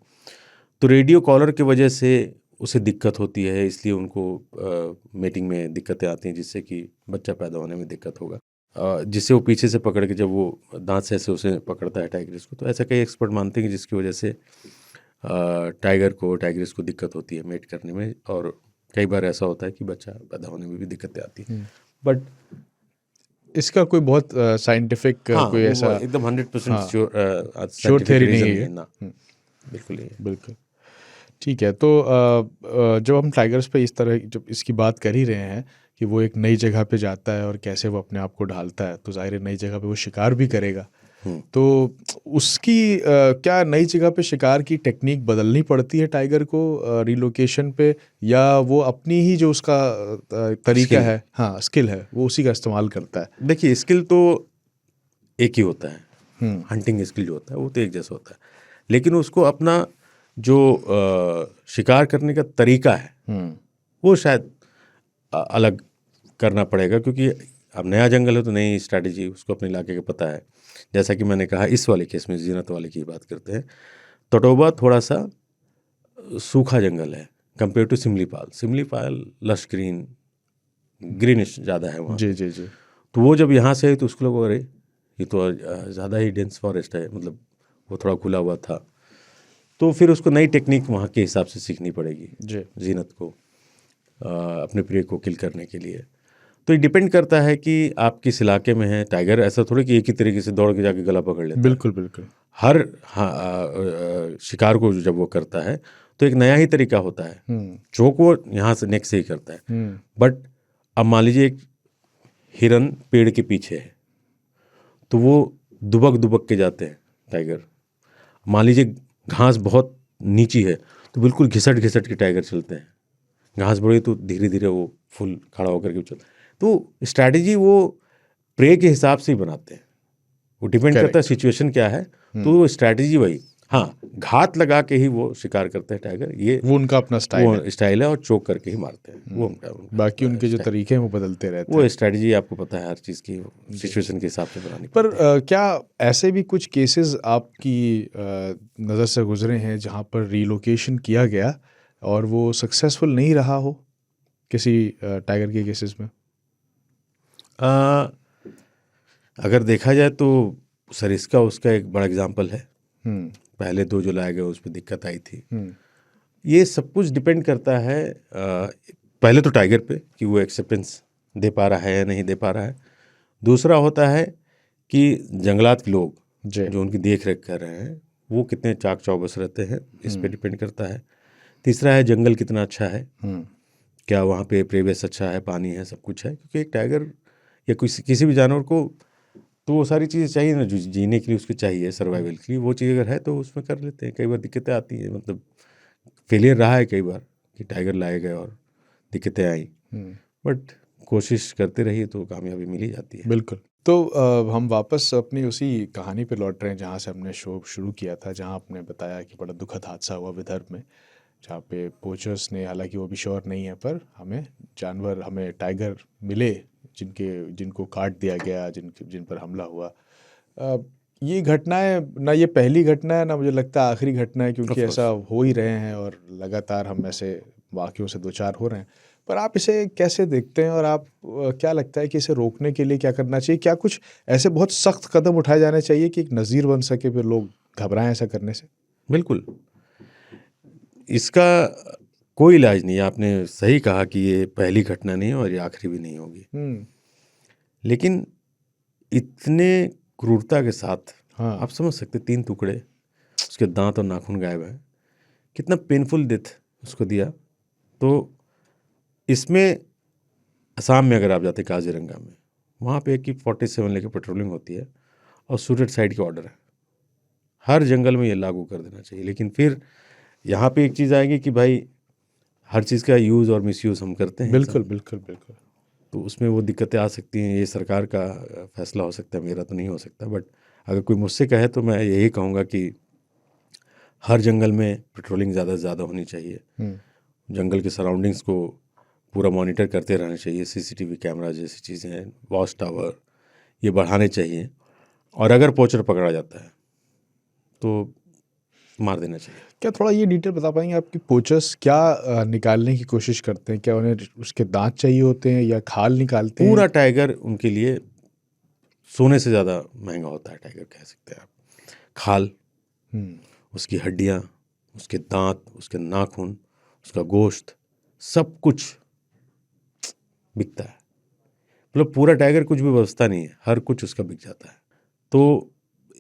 तो रेडियो कॉलर की वजह से उसे दिक्कत होती है, इसलिए उनको मेटिंग में दिक्कतें आती हैं, जिससे कि बच्चा पैदा होने में दिक्कत होगा, जिससे वो पीछे से पकड़ के जब वो दांत से ऐसे उसे पकड़ता है टाइग्रिस को। तो ऐसा कई एक्सपर्ट मानते हैं कि जिसकी वजह से टाइग्रिस को दिक्कत होती है मेट करने में, और कई बार ऐसा होता है कि बच्चा पैदा होने में भी दिक्कतें आती हैं। बट इसका कोई बहुत साइंटिफिक कोई ऐसा एकदम 100% श्योर थ्योरी नहीं है ना। बिल्कुल बिल्कुल ठीक है। तो जब हम टाइगर्स पे इस तरह जब इसकी बात कर ही रहे हैं कि वो एक नई जगह पे जाता है और कैसे वो अपने आप को ढालता है, तो जाहिर है नई जगह पे वो शिकार भी करेगा। तो उसकी क्या नई जगह पे शिकार की टेक्निक बदलनी पड़ती है टाइगर को रिलोकेशन पे, या वो अपनी ही जो उसका तरीका है, हाँ स्किल है, वो उसी का इस्तेमाल करता है? देखिए, स्किल तो एक ही होता है, हंटिंग स्किल जो होता है वो तो एक जैसा होता है, लेकिन उसको अपना जो शिकार करने का तरीका है वो शायद अलग करना पड़ेगा, क्योंकि अब नया जंगल है तो नई स्ट्रैटेजी उसको अपने इलाके का पता है। जैसा कि मैंने कहा, इस वाले केस में जीनत वाले की बात करते हैं, तटोबा थोड़ा सा सूखा जंगल है compare to Simlipal. Simlipal lush greenish ज़्यादा है वहाँ। जी। तो वो जब यहाँ से आई तो उसको लगा, अरे ये तो ज़्यादा ही डेंस फॉरेस्ट है, मतलब वो थोड़ा खुला हुआ था। तो फिर उसको नई टेक्निक वहाँ के हिसाब से सीखनी पड़ेगी जीनत को अपने प्रे को किल करने के लिए। तो ये डिपेंड करता है कि आप किस इलाके में हैं। टाइगर ऐसा थोड़ी कि एक ही तरीके से दौड़ के जाके गला पकड़ लेता है। बिल्कुल हर शिकार को जब वो करता है तो एक नया ही तरीका होता है। चोक वो यहाँ से नेक से ही करता है, बट अब मान लीजिए एक हिरन पेड़ के पीछे है, तो वो दुबक के जाते हैं टाइगर। मान लीजिए घास बहुत नीची है तो बिल्कुल घिसट के टाइगर चलते हैं। घास बढ़ी तो धीरे धीरे वो फुल खड़ा होकर के चलते। तो स्ट्रैटेजी वो प्रे के हिसाब से ही बनाते हैं, वो डिपेंड करता है सिचुएशन क्या है, तो वो स्ट्रैटेजी वही। हाँ, घात लगा के ही वो शिकार करते हैं टाइगर, ये वो उनका अपना स्टाइल है, और चोक करके ही मारते हैं वो उनका बाकी उनके जो तरीके हैं वो बदलते रहते हैं। वो स्ट्रैटेजी आपको पता है हर चीज़ की सिचुएशन के हिसाब से बनानी। पर क्या ऐसे भी कुछ केसेस आपकी नज़र से गुजरे हैं जहाँ पर रिलोकेशन किया गया और वो सक्सेसफुल नहीं रहा हो किसी टाइगर के केसेस में? अगर देखा जाए तो सरिस्का उसका एक बड़ा एग्जाम्पल है। पहले 2 जो लाए गए उस पर दिक्कत आई थी। ये सब कुछ डिपेंड करता है पहले तो टाइगर पे कि वो एक्सेप्टेंस दे पा रहा है या नहीं दे पा रहा है। दूसरा होता है कि जंगलात के लोग जो उनकी देख रेख कर रहे हैं वो कितने चाक चौबस रहते हैं, इस पे डिपेंड करता है। तीसरा है जंगल कितना अच्छा है, क्या वहाँ पे प्रेवेस अच्छा है, पानी है, सब कुछ है। क्योंकि एक टाइगर या किसी भी जानवर को तो वो सारी चीज़ें चाहिए ना, जो जीने के लिए उसको चाहिए, सर्वाइवल के लिए। वो चीज़ अगर है तो उसमें कर लेते हैं। कई बार दिक्कतें आती हैं, मतलब फेलियर रहा है कई बार कि टाइगर लाए गए और दिक्कतें आई, बट कोशिश करते रहिए तो कामयाबी मिल ही जाती है। बिल्कुल। तो हम वापस अपनी उसी कहानी पे लौट रहे हैं जहाँ से हमने शो शुरू किया था, जहाँ आपने बताया कि बड़ा दुखद हादसा हुआ विदर्भ में, जहाँ पे पोचर्स ने, हालांकि वो भी श्योर नहीं है, पर हमें टाइगर मिले जिनको काट दिया गया, जिन पर हमला हुआ। ये घटनाएं ना ये पहली घटना है, ना मुझे लगता है आखिरी घटना है, क्योंकि ऐसा हो ही रहे हैं और लगातार हम ऐसे वाक़यों से दो चार हो रहे हैं। पर आप इसे कैसे देखते हैं, और आप क्या लगता है कि इसे रोकने के लिए क्या करना चाहिए? क्या कुछ ऐसे बहुत सख्त कदम उठाए जाने चाहिए कि एक नज़ीर बन सके, फिर लोग घबराएं ऐसा करने से? बिल्कुल, इसका कोई इलाज नहीं है। आपने सही कहा कि ये पहली घटना नहीं है और ये आखिरी भी नहीं होगी, लेकिन इतने क्रूरता के साथ आप समझ सकते, 3 टुकड़े, उसके दांत और नाखून गायब है, कितना पेनफुल डेथ उसको दिया। तो इसमें असम में अगर आप जाते काजीरंगा में, वहाँ पे AK-47 लेके पेट्रोलिंग होती है और सुसाइड साइड के ऑर्डर है। हर जंगल में ये लागू कर देना चाहिए। लेकिन फिर यहाँ पे एक चीज़ आएगी कि भाई हर चीज़ का यूज़ और मिसयूज़ हम करते हैं। बिल्कुल बिल्कुल बिल्कुल। तो उसमें वो दिक्कतें आ सकती हैं। ये सरकार का फैसला हो सकता है, मेरा तो नहीं हो सकता। बट अगर कोई मुझसे कहे तो मैं यही कहूँगा कि हर जंगल में पेट्रोलिंग ज़्यादा से ज़्यादा होनी चाहिए। जंगल के सराउंडिंग्स को पूरा मॉनिटर करते रहना चाहिए। CCTV कैमरा जैसी चीज़ें हैं, वॉच टावर, ये बढ़ाने चाहिए। और अगर पोचर पकड़ा जाता है तो मार देना चाहिए। क्या थोड़ा ये डिटेल बता पाएंगे आपकी पोचर्स क्या निकालने की कोशिश करते हैं? क्या उन्हें उसके दांत चाहिए होते हैं या खाल निकालते हैं? पूरा टाइगर उनके लिए सोने से ज़्यादा महंगा होता है। टाइगर कह सकते हैं आप। खाल, उसकी हड्डियाँ, उसके दांत, उसके नाखून, उसका गोश्त, सब कुछ बिकता है। मतलब पूरा टाइगर कुछ भी व्यवस्था नहीं है, हर कुछ उसका बिक जाता है। तो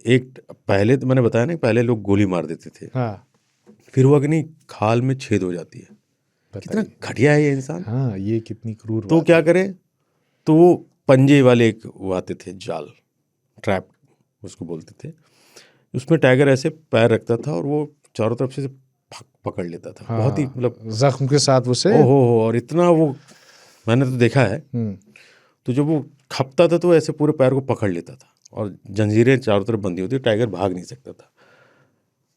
एक पहले तो मैंने बताया ना, पहले लोग गोली मार देते थे। फिर वो अग्नि खाल में छेद हो जाती है। कितना घटिया है ये इंसान। हाँ, ये कितनी क्रूर तो क्या करें, तो वो पंजे वाले एक वो आते थे, जाल, ट्रैप उसको बोलते थे। उसमें टाइगर ऐसे पैर रखता था और वो चारों तरफ से पकड़ लेता था। बहुत ही मतलब जख्म के साथ उसे हो, और इतना वो मैंने तो देखा है। तो जब वो खपता था तो ऐसे पूरे पैर को पकड़ लेता था और जंजीरें चारों तरफ बंधी होती, टाइगर भाग नहीं सकता था।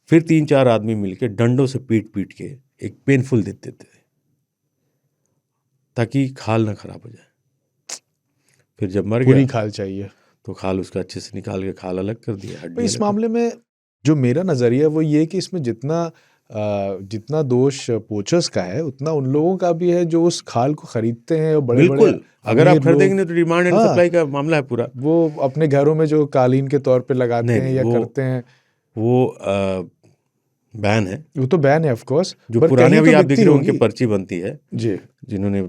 फिर 3-4 आदमी मिलके डंडों से पीट पीट के एक पेनफुल देते थे ताकि खाल ना खराब हो जाए। फिर जब मर पूरी गया, खाल चाहिए तो खाल उसका अच्छे से निकाल के खाल अलग कर दिया, हड्डी। इस मामले में जो मेरा नज़रिया वो ये कि इसमें जितना दोष पोचर्स का है उतना उन लोगों का भी है जो उस खाल को खरीदते हैं। और बड़े अगर आप खरीदेंगे तो डिमांड एंड सप्लाई का मामला है पूरा। वो अपने घरों में जो कालीन के तौर पे लगाते हैं या करते हैं, वो बैन है। वो तो बैन है ऑफ कोर्स। जो पुराने अभी आप देख रहे हो उनकी पर्ची बनती है जी, जिन्होंने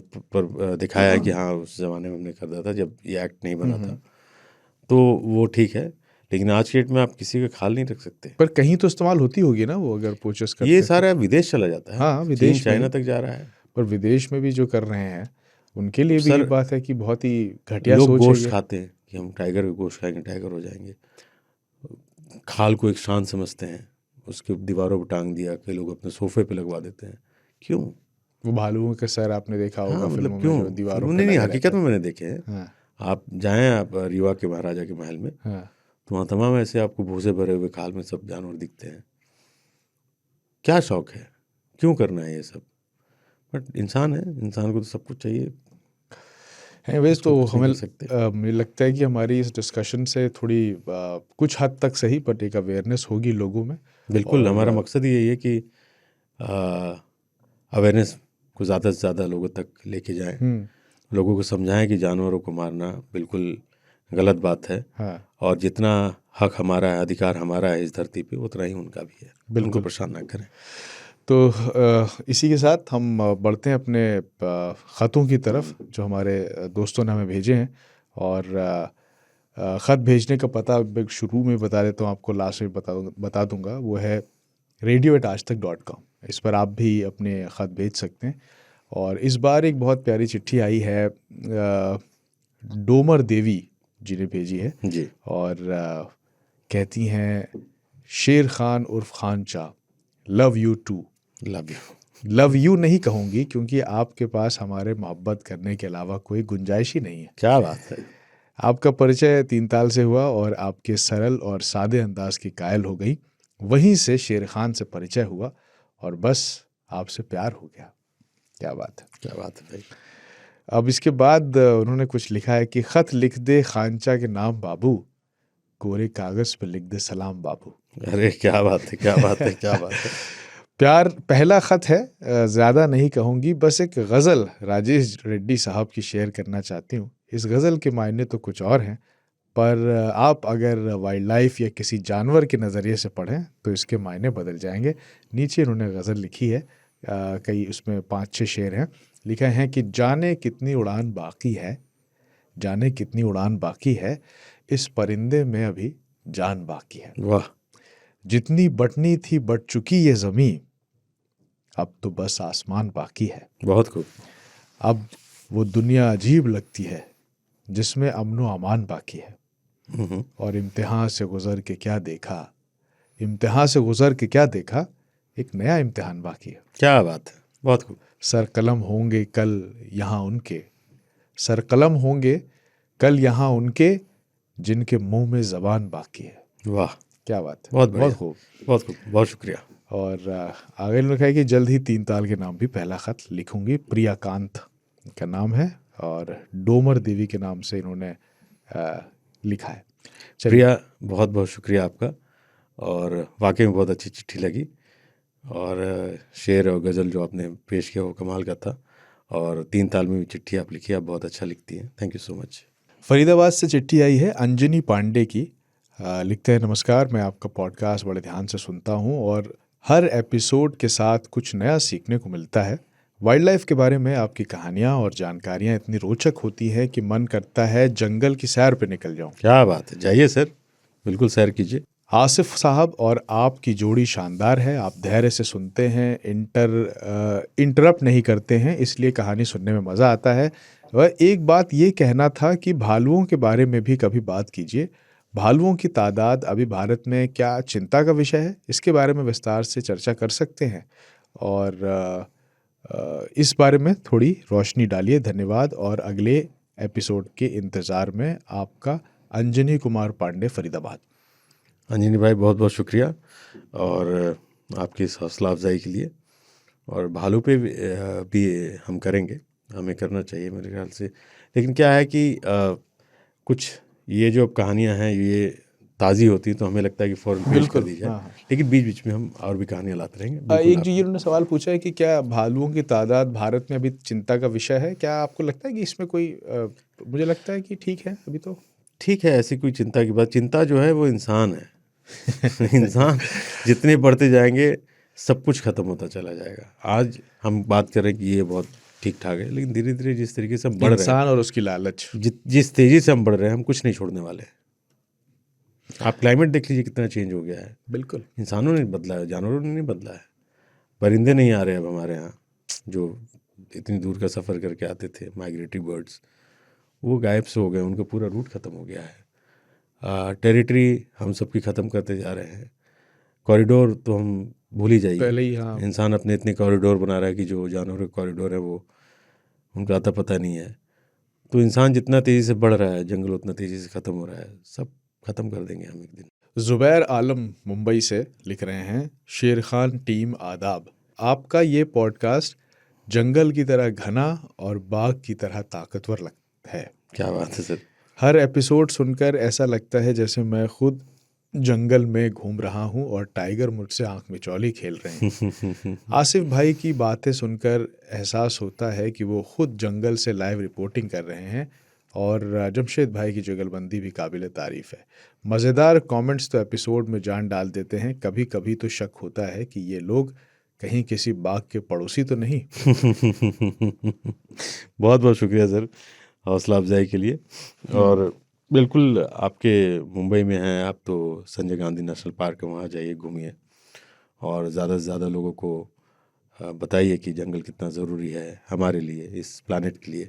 दिखाया है कि हाँ उस जमाने में हमने खरीदा था जब ये एक्ट नहीं बना था, तो वो ठीक है। लेकिन आज के डेट में आप किसी का खाल नहीं रख सकते। पर कहीं तो इस्तेमाल होती होगी ना वो, अगर पोचर्स करते ये सारा विदेश चला जाता है। हाँ, विदेश, चाइना तक जा रहा है। पर विदेश में भी जो कर रहे हैं उनके लिए भी ये बात है कि बहुत ही घटिया सोच है। लोग गोश्त खाते हैं कि हम टाइगर का गोश्त खाएंगे टाइगर हो जाएंगे। खाल को एक शान समझते हैं, उसके दीवारों पर टांग दिया, कई लोग अपने सोफे पे लगवा देते हैं। क्यों? वो भालुओं के सर आपने देखा होगा। हाँ, मतलब क्यों? जो दीवारों नहीं, हकीकत में मैंने देखे हैं। आप जाएं आप रीवा के महाराजा के महल में, तो वहाँ तमाम ऐसे आपको भूसे भरे हुए खाल में सब जानवर दिखते हैं। क्या शौक है, क्यों करना है ये सब? बट इंसान है, इंसान को तो सब कुछ चाहिए। वैसे तो हमें मुझे लगता है कि हमारी इस डिस्कशन से थोड़ी कुछ हद तक सही बट एक अवेयरनेस होगी लोगों में। बिल्कुल, हमारा मकसद यही है कि अवेयरनेस को ज़्यादा से ज़्यादा लोगों तक लेके जाएं, लोगों को समझाएं कि जानवरों को मारना बिल्कुल गलत बात है। और जितना हक हमारा है, अधिकार हमारा है इस धरती पे, उतना ही उनका भी है। उनको परेशान ना करें। तो इसी के साथ हम बढ़ते हैं अपने ख़तों की तरफ जो हमारे दोस्तों ने हमें भेजे हैं। और ख़त भेजने का पता शुरू में बता देता हूँ आपको, लास्ट में बता दूंगा। वो है radio@aajtak.com। इस पर आप भी अपने ख़त भेज सकते हैं। और इस बार एक बहुत प्यारी चिट्ठी आई है, डोमर देवी जी ने भेजी है जी। और कहती हैं, शेर खान उर्फ खान चा, love you too. Love you नहीं कहूँगी क्योंकि आपके पास हमारे मोहब्बत करने के अलावा कोई गुंजाइश ही नहीं है। क्या बात है। आपका परिचय 3 ताल से हुआ और आपके सरल और सादे अंदाज की कायल हो गई। वहीं से शेर खान से परिचय हुआ और बस आपसे प्यार हो गया। क्या बात है, क्या बात है भाई। अब इसके बाद उन्होंने कुछ लिखा है कि खत लिख दे खानचा के नाम बाबू, कोरे कागज पे लिख दे सलाम बाबू। अरे क्या बात है, क्या बात है, क्या बात है। प्यार पहला ख़त है, ज़्यादा नहीं कहूँगी, बस एक गज़ल राजेश रेड्डी साहब की शेयर करना चाहती हूँ। इस गज़ल के मायने तो कुछ और हैं पर आप अगर वाइल्ड लाइफ या किसी जानवर के नज़रिए से पढ़ें तो इसके मायने बदल जाएंगे। नीचे इन्होंने गज़ल लिखी है, कई उसमें 5-6 शेर हैं। लिखा है कि जाने कितनी उड़ान बाकी है, जाने कितनी उड़ान बाकी है, इस परिंदे में अभी जान बाकी है। वाह। जितनी बटनी थी बट चुकी ये ज़मीं, अब तो बस आसमान बाकी है। बहुत खूब। अब वो दुनिया अजीब लगती है जिसमें अमन व अमान बाकी है। और इम्तिहान से गुज़र के क्या देखा, इम्तिहान से गुज़र के क्या देखा, एक नया इम्तिहान बाकी है। क्या बात है, बहुत खूब। सर कलम होंगे कल यहाँ उनके, सर कलम होंगे कल यहाँ उनके, जिनके मुंह में ज़बान बाकी है। वाह, क्या बात है, बहुत बहुत खूब, बहुत खूब, बहुत शुक्रिया। और आगे लिखा है कि जल्द ही 3 ताल के नाम भी पहला ख़त लिखूंगी। प्रियाकांत का नाम है और डोमर देवी के नाम से इन्होंने लिखा है। प्रिया, बहुत बहुत शुक्रिया आपका, और वाकई में बहुत अच्छी चिट्ठी लगी, और शेर और गज़ल जो आपने पेश किया वो कमाल का था, और 3 ताल में भी चिट्ठी आप लिखी, आप बहुत अच्छा लिखती हैं। Thank you so much. Faridabad से चिट्ठी आई है अंजनी पांडे की। लिखते हैं, नमस्कार, मैं आपका पॉडकास्ट बड़े ध्यान से सुनता हूँ और हर एपिसोड के साथ कुछ नया सीखने को मिलता है। वाइल्ड लाइफ के बारे में आपकी कहानियाँ और जानकारियाँ इतनी रोचक होती हैं कि मन करता है जंगल की सैर पे निकल जाऊँ। क्या बात है, जाइए सर, बिल्कुल सैर कीजिए। आसिफ साहब और आपकी जोड़ी शानदार है, आप धैर्य से सुनते हैं, इंटरप्ट नहीं करते हैं, इसलिए कहानी सुनने में मज़ा आता है। वह एक बात ये कहना था कि भालुओं के बारे में भी कभी बात कीजिए। भालुओं की तादाद अभी भारत में क्या चिंता का विषय है? इसके बारे में विस्तार से चर्चा कर सकते हैं और इस बारे में थोड़ी रोशनी डालिए। धन्यवाद और अगले एपिसोड के इंतज़ार में आपका, अंजनी कुमार पांडे, फरीदाबाद। अंजनी भाई, बहुत बहुत शुक्रिया और आपकी इस हौसला अफजाई के लिए। और भालू पे भी हम करेंगे, हमें करना चाहिए मेरे ख्याल से। लेकिन क्या है कि कुछ ये जो कहानियाँ हैं ये ताज़ी होती तो हमें लगता है कि फ़ौरन पेश कर दी जाए। हाँ। लेकिन बीच बीच में हम और भी कहानियाँ लाते रहेंगे। एक जो ये उन्होंने सवाल पूछा है कि क्या भालुओं की तादाद भारत में अभी चिंता का विषय है, क्या आपको लगता है कि इसमें कोई मुझे लगता है कि ठीक है, अभी तो ठीक है, ऐसी कोई चिंता की बात। चिंता जो है वो इंसान है इंसान जितने बढ़ते जाएंगे सब कुछ ख़त्म होता चला जाएगा। आज हम बात कर रहे हैं कि ये बहुत ठीक ठाक है, लेकिन धीरे धीरे जिस तरीके से हम बढ़ रहे हैं, इंसान और उसकी लालच, जिस तेज़ी से हम बढ़ रहे हैं, हम कुछ नहीं छोड़ने वाले। आप क्लाइमेट देख लीजिए कितना चेंज हो गया है। बिल्कुल, इंसानों ने बदला है, जानवरों ने नहीं बदला है। परिंदे नहीं आ रहे अब हमारे यहाँ, जो इतनी दूर का सफ़र करके आते थे, माइग्रेटरी बर्ड्स, वो गायब से हो गए, उनका पूरा रूट ख़त्म हो गया है। टेरिटरी हम सबकी ख़त्म करते जा रहे हैं। कॉरिडोर तो हम भूल ही जाइए, पहले ही हाँ। इंसान अपने इतने कॉरिडोर बना रहा है कि जो जानवरों के कॉरिडोर है वो उनका आता पता नहीं है। तो इंसान जितना तेज़ी से बढ़ रहा है, जंगल उतना तेज़ी से ख़त्म हो रहा है। सब ख़त्म कर देंगे हम एक दिन। ज़ुबैर आलम मुंबई से लिख रहे हैं, शेर खान टीम आदाब, आपका ये पॉडकास्ट जंगल की तरह घना और बाघ की तरह ताकतवर लगता है। क्या बात है सर। हर एपिसोड सुनकर ऐसा लगता है जैसे मैं खुद जंगल में घूम रहा हूँ और टाइगर मुझसे आंख मिचौली खेल रहे हैं। आसिफ भाई की बातें सुनकर एहसास होता है कि वो खुद जंगल से लाइव रिपोर्टिंग कर रहे हैं, और जमशेद भाई की जुगलबंदी भी काबिल तारीफ़ है। मज़ेदार कमेंट्स तो एपिसोड में जान डाल देते हैं। कभी कभी तो शक होता है कि ये लोग कहीं किसी बाघ के पड़ोसी तो नहीं। बहुत बहुत शुक्रिया सर हौसला अफजाई के लिए। और बिल्कुल, आपके मुंबई में हैं आप तो संजय गांधी नेशनल पार्क है, वहाँ जाइए, घूमिए और ज़्यादा से ज़्यादा लोगों को बताइए कि जंगल कितना ज़रूरी है हमारे लिए, इस प्लानेट के लिए।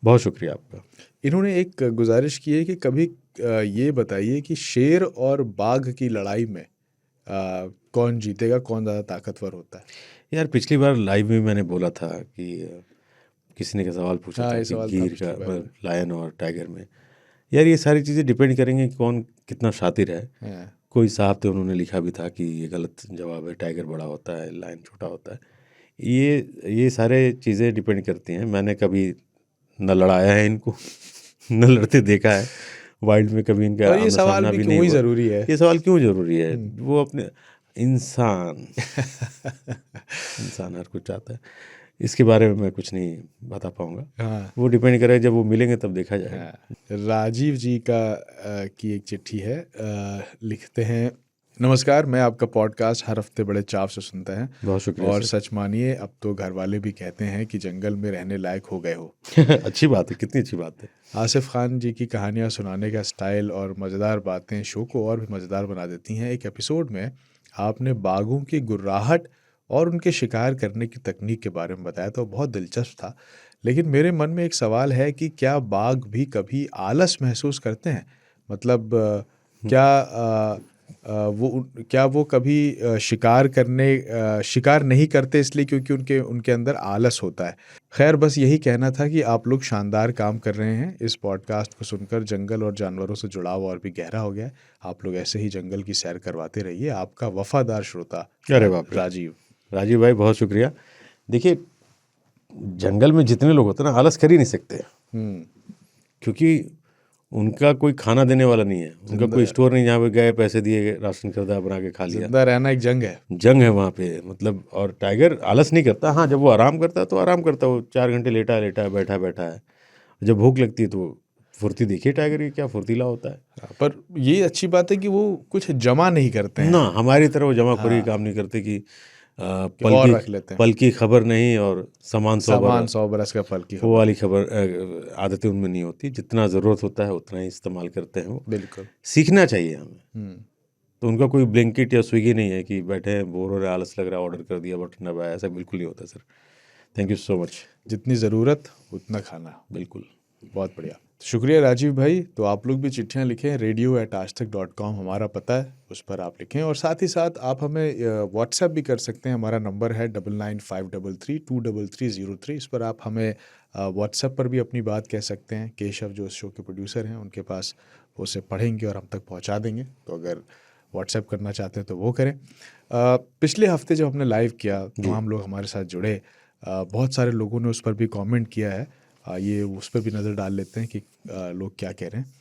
बहुत शुक्रिया आपका। इन्होंने एक गुजारिश की है कि कभी ये बताइए कि शेर और बाघ की लड़ाई में कौन जीतेगा, कौन ज़्यादा ताकतवर होता है। यार पिछली बार लाइव में मैंने बोला था कि किसी ने का सवाल पूछा था कि गिर का, लायन और टाइगर में। यार ये सारी चीज़ें डिपेंड करेंगे कौन कितना शातिर है। कोई साहब थे, उन्होंने लिखा भी था कि ये गलत जवाब है, टाइगर बड़ा होता है, लायन छोटा होता है। ये सारे चीज़ें डिपेंड करती हैं। मैंने कभी न लड़ाया है इनको न लड़ते देखा है वाइल्ड में कभी इनका और ये सवाल भी क्यों ही ज़रूरी है। ये सवाल क्यों ज़रूरी है? वो अपने इंसान हर कुछ चाहता है। इसके बारे में मैं कुछ नहीं बता पाऊंगा। हाँ, वो डिपेंड करे, जब वो मिलेंगे तब देखा जाएगा। हाँ। राजीव जी का की एक चिट्ठी है, लिखते हैं, नमस्कार, मैं आपका पॉडकास्ट हर हफ्ते बड़े चाव से सुनता है बहुत शुक्रिया और सर। सच मानिए अब तो घर वाले भी कहते हैं कि जंगल में रहने लायक हो गए हो। अच्छी बात है, कितनी अच्छी बात है। आसिफ खान जी की कहानियां सुनाने का स्टाइल और मज़ेदार बातें शो को और भी मज़ेदार बना देती हैं। एक एपिसोड में आपने बाघों की गुर्राहट और उनके शिकार करने की तकनीक के बारे में बताया, तो बहुत दिलचस्प था। लेकिन मेरे मन में एक सवाल है कि क्या बाघ भी कभी आलस महसूस करते हैं? मतलब क्या वो कभी शिकार नहीं करते इसलिए क्योंकि उनके उनके अंदर आलस होता है? खैर, बस यही कहना था कि आप लोग शानदार काम कर रहे हैं। इस पॉडकास्ट को सुनकर जंगल और जानवरों से जुड़ाव और भी गहरा हो गया है। आप लोग ऐसे ही जंगल की सैर करवाते रहिए। आपका वफादार श्रोता अरे बाप रे। राजीव। राजीव भाई बहुत शुक्रिया। देखिए, जंगल में जितने लोग होते हैं ना, आलस कर ही नहीं सकते, क्योंकि उनका कोई खाना देने वाला नहीं है, उनका कोई स्टोर नहीं जहाँ पे गए, पैसे दिए, राशन खरीदा, बना के खा लिया। जिंदा रहना एक जंग है वहाँ पे, मतलब। और टाइगर आलस नहीं करता। हाँ, जब वो आराम करता है तो आराम करता है, वो 4 घंटे लेटा है, बैठा है। जब भूख लगती है तो फुर्ती देखिए टाइगर की, क्या फुर्तीला होता है। पर ये अच्छी बात है कि वो कुछ जमा नहीं करते हैं ना, हमारी तरह वो जमाखोरी काम नहीं करते कि और रख लेते हैं। पल की खबर नहीं और सामान 100 बरस का फल की वो वाली खबर आदतें उनमें नहीं होती। जितना ज़रूरत होता है उतना ही इस्तेमाल करते हैं वो। बिल्कुल सीखना चाहिए हमें। तो उनका कोई ब्लिंकिट या स्विगी नहीं है कि बैठे हैं, बोर हो रहे, आलस लग रहा है, ऑर्डर कर दिया, बटन दबाया, ऐसा बिल्कुल नहीं होता sir. Thank you so much. जितनी ज़रूरत उतना खाना। बिल्कुल, बहुत बढ़िया, शुक्रिया राजीव भाई। तो आप लोग भी चिट्ठियाँ लिखें, radio@aajtak.com हमारा पता है, उस पर आप लिखें। और साथ ही साथ आप हमें व्हाट्सएप भी कर सकते हैं। हमारा नंबर है 9953323303। इस पर आप हमें व्हाट्सएप पर भी अपनी बात कह सकते हैं। केशव जो इस शो के प्रोड्यूसर हैं, उनके पास उसे पढ़ेंगे और हम तक पहुंचा देंगे। तो अगर व्हाट्सएप करना चाहते हैं तो वो करें। पिछले हफ्ते जब हमने लाइव किया, तमाम लोग हमारे साथ जुड़े, बहुत सारे लोगों ने उस पर भी कमेंट किया है। ये उस पर भी नज़र डाल लेते हैं कि लोग क्या कह रहे हैं।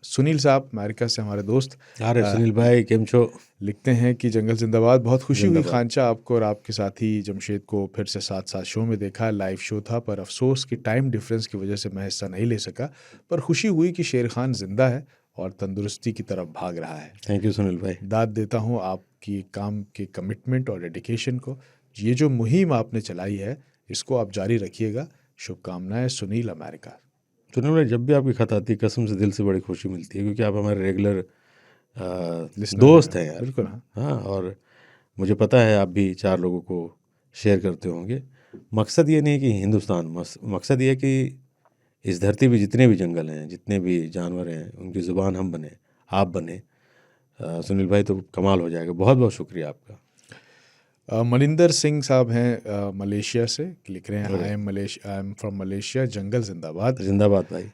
सुनील साहब अमेरिका से, हमारे दोस्त। अरे सुनील भाई, केम छो? लिखते हैं कि जंगल जिंदाबाद, बहुत खुशी हुई खांचा आपको और आपके साथी जमशेद को फिर से साथ साथ शो में देखा। लाइव शो था, पर अफसोस कि टाइम डिफरेंस की वजह से मैं हिस्सा नहीं ले सका। पर खुशी हुई कि शेर खान जिंदा है और तंदुरुस्ती की तरफ भाग रहा है। थैंक यू सुनील भाई। दाद देता हूँ आपकी काम के कमिटमेंट और डेडिकेशन को। ये जो मुहिम आपने चलाई है, इसको आप जारी रखिएगा। शुभकामनाएं, सुनील अमेरिका। सुनील भाई, जब भी आपकी खत आती है, कसम से दिल से बड़ी खुशी मिलती है, क्योंकि आप हमारे रेगुलर दोस्त हैं यार। बिल्कुल। हाँ, और मुझे पता है आप भी 4 लोगों को शेयर करते होंगे। मकसद ये नहीं है कि हिंदुस्तान, मकसद ये है कि इस धरती पे जितने भी जंगल हैं, जितने भी जानवर हैं, उनकी ज़ुबान हम बने, आप बने। सुनील भाई, तो कमाल हो जाएगा। बहुत बहुत शुक्रिया आपका। मनिंदर सिंह साहब हैं मलेशिया से, लिख रहे हैं, आई एम फ्रॉम मलेशिया, जंगल जिंदाबाद। जिंदाबाद भाई।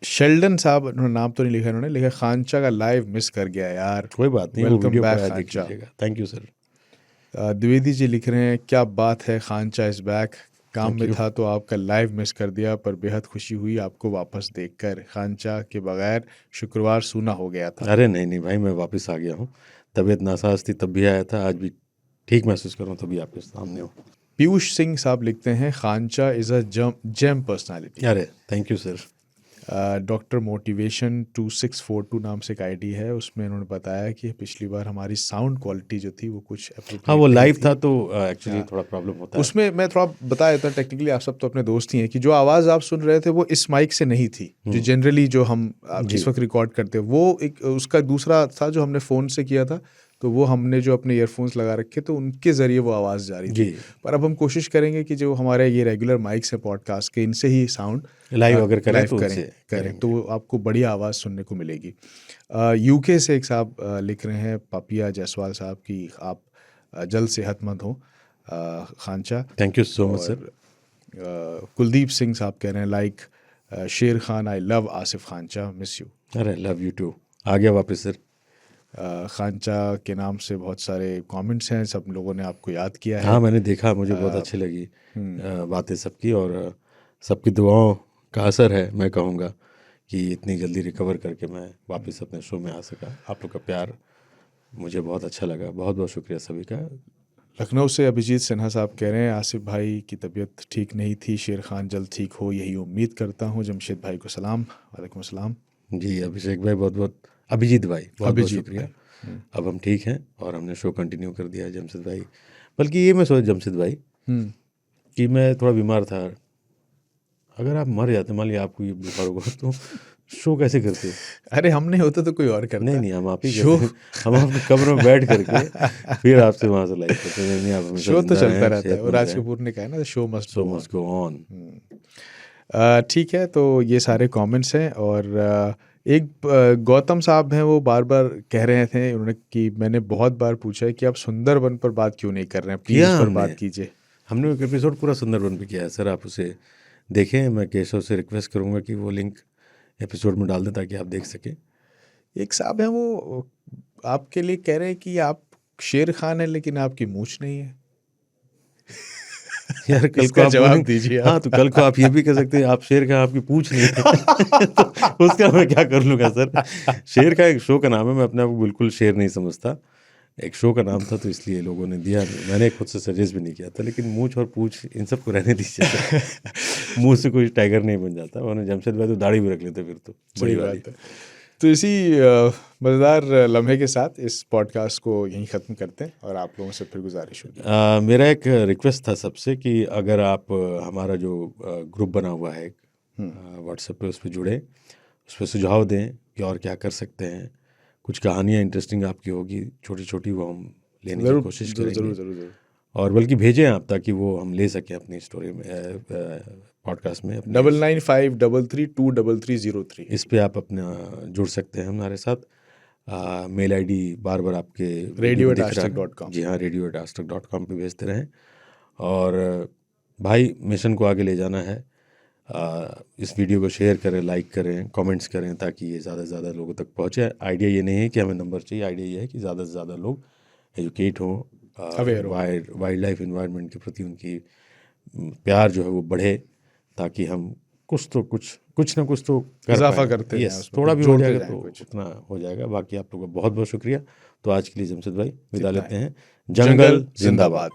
शेल्डन साहब, उन्होंने नाम तो नहीं लिखा, इन्होंने लिखा खांचा का लाइव मिस कर गया यार। कोई बात नहीं, वेलकम बैक खांचा। Thank you sir. Dwivedi ji लिख रहे हैं, क्या बात है, खांचा इज बैक। काम में था तो आपका लाइव मिस कर दिया, पर बेहद खुशी हुई आपको वापस देखकर। खांचा के बगैर शुक्रवार सूना हो गया था। अरे नहीं भाई, मैं वापस आ गया हूँ। तबीयत नासाज थी तब भी आया था, आज भी ठीक महसूस कर रहा हूँ, तभी आपके सामने हूँ। पीयूष सिंह साहब लिखते हैं, खांचा इज़ अ जेम पर्सनालिटी। अरे thank you sir. Doctor motivation 2642 नाम से एक आईडी है, उसमें इन्होंने बताया कि पिछली बार हमारी साउंड क्वालिटी जो थी वो कुछ, हाँ वो लाइव था तो एक्चुअली थोड़ा प्रॉब्लम होता है उसमें। मैं थोड़ा बता देता हूँ टेक्निकली, आप सब तो अपने दोस्त ही हैं, कि जो आवाज़ आप सुन रहे थे वो इस माइक से नहीं थी, जो जनरली जो हम जिस वक्त रिकॉर्ड करते हैं, वो एक उसका दूसरा था जो हमने फ़ोन से किया था। तो वो हमने जो अपने ईयरफोन्स लगा रखे तो उनके ज़रिए वो आवाज़ जा रही थी। पर अब हम कोशिश करेंगे कि जो हमारे ये रेगुलर माइक्स हैं पॉडकास्ट के, इनसे ही साउंड लाइव अगर करें तो आपको बढ़िया आवाज़ सुनने को मिलेगी। यूके से एक साहब लिख रहे हैं, पापिया जायसवाल साहब, की आप जल्द सेहतमंद हो खांचा। Thank you so much sir. Kuldeep Singh साहब कह रहे हैं, like share Khan, I love Asif खांचा, मिस यू। अरे लव यू टू। आ गया वापस सर। खांचा के नाम से बहुत सारे कमेंट्स हैं, सब लोगों ने आपको याद किया है। हाँ मैंने देखा, मुझे बहुत अच्छी लगी बातें सबकी, और सबकी दुआओं का असर है, मैं कहूँगा, कि इतनी जल्दी रिकवर करके मैं वापस अपने शो में आ सका। आप लोग का प्यार मुझे बहुत अच्छा लगा, बहुत बहुत शुक्रिया सभी का। लखनऊ से अभिजीत सिन्हा साहब कह रहे हैं आसिफ भाई की तबीयत ठीक नहीं थी, शेर खान जल्द ठीक हो यही उम्मीद करता हूँ। जमशेद भाई को सलाम। वालेकुम सलाम जी। अभिषेक भाई बहुत बहुत, अभिजीत भाई बहुत बहुत शुक्रिया। अब हम ठीक हैं और हमने शो कंटिन्यू कर दिया है जमशेद भाई। बल्कि ये मैं सोच जमशेद भाई कि मैं थोड़ा बीमार था, अगर आप मर जाते, मान लिया आपको ये बुखार होगा तो शो कैसे करते? अरे हम नहीं होते तो कोई और करता। नहीं हम आप ही करते। हम अपने कमरे में बैठ करके फिर आपसे वहाँ से लाइव करते हैं। नहीं, आप शो तो चलता रहता है। और राज कपूर ने कहा ना, शो मस्ट गो ऑन। ठीक है, तो ये सारे कमेंट्स हैं। और एक गौतम साहब हैं, वो बार बार कह रहे थे उन्होंने कि मैंने बहुत बार पूछा है कि आप सुंदरबन पर बात क्यों नहीं कर रहे हैं, प्लीज पर बात कीजिए। हमने एक एपिसोड पूरा सुंदरबन पे किया है सर, आप उसे देखें। मैं केशव से रिक्वेस्ट करूंगा कि वो लिंक एपिसोड में डाल दें ताकि आप देख सकें। एक साहब हैं वो आपके लिए कह रहे हैं कि आप शेर खान हैं लेकिन आपकी मूंछ नहीं है। यार कल को आप जवाब दीजिए। हाँ, तो कल को आप ये भी कह सकते हैं आप शेर खान, आपकी पूछ नहीं है। तो उसका मैं क्या कर लूँगा सर? शेर का एक शो का नाम है, मैं अपने आप को बिल्कुल शेर नहीं समझता। एक शो का नाम था तो इसलिए लोगों ने दिया, मैंने खुद से सजेस्ट भी नहीं किया था। लेकिन मूछ और पूछ इन सब को रहने दीजिए। मुँह से कोई टाइगर नहीं बन जाता। वरना जमशेद भाई तो दाढ़ी भी रख लेते फिर तो बड़ी बात है। तो इसी मज़ेदार लम्हे के साथ इस पॉडकास्ट को यहीं ख़त्म करते हैं और आप लोगों से फिर गुजारिश होगी। मेरा एक रिक्वेस्ट था सबसे कि अगर आप हमारा जो ग्रुप बना हुआ है व्हाट्सएप पे, उस पर जुड़े, उस पर सुझाव दें कि और क्या कर सकते हैं। कुछ कहानियाँ इंटरेस्टिंग आपकी होगी छोटी छोटी, वो हम लेने की कोशिश करेंगे। ज़रूर। और बल्कि भेजें आप, ताकि वो हम ले सकें अपनी स्टोरी में, पॉडकास्ट में। 9953332303 इस पे आप अपना जुड़ सकते हैं हमारे साथ। मेल आईडी बार बार आपके radio@aajtak.com। जी हाँ, radio@aajtak.com पे भेजते रहें। और भाई मिशन को आगे ले जाना है। इस वीडियो को शेयर करें, लाइक करें, कमेंट्स करें, ताकि ये ज़्यादा से ज़्यादा लोगों तक पहुँचे। आइडिया ये नहीं है कि हमें नंबर चाहिए, आइडिया ये है कि ज़्यादा से ज़्यादा लोग एजुकेट हों, वाइल्ड लाइफ इन्वायरमेंट के प्रति उनकी प्यार जो है वो बढ़े, ताकि हम कुछ ना कुछ तो इजाफा करते हैं। थोड़ा भी हो जाएगा तो उतना हो जाएगा। बाकी आप लोगों का बहुत बहुत शुक्रिया। तो आज के लिए जमशेद भाई विदा लेते हैं। जंगल जिंदाबाद।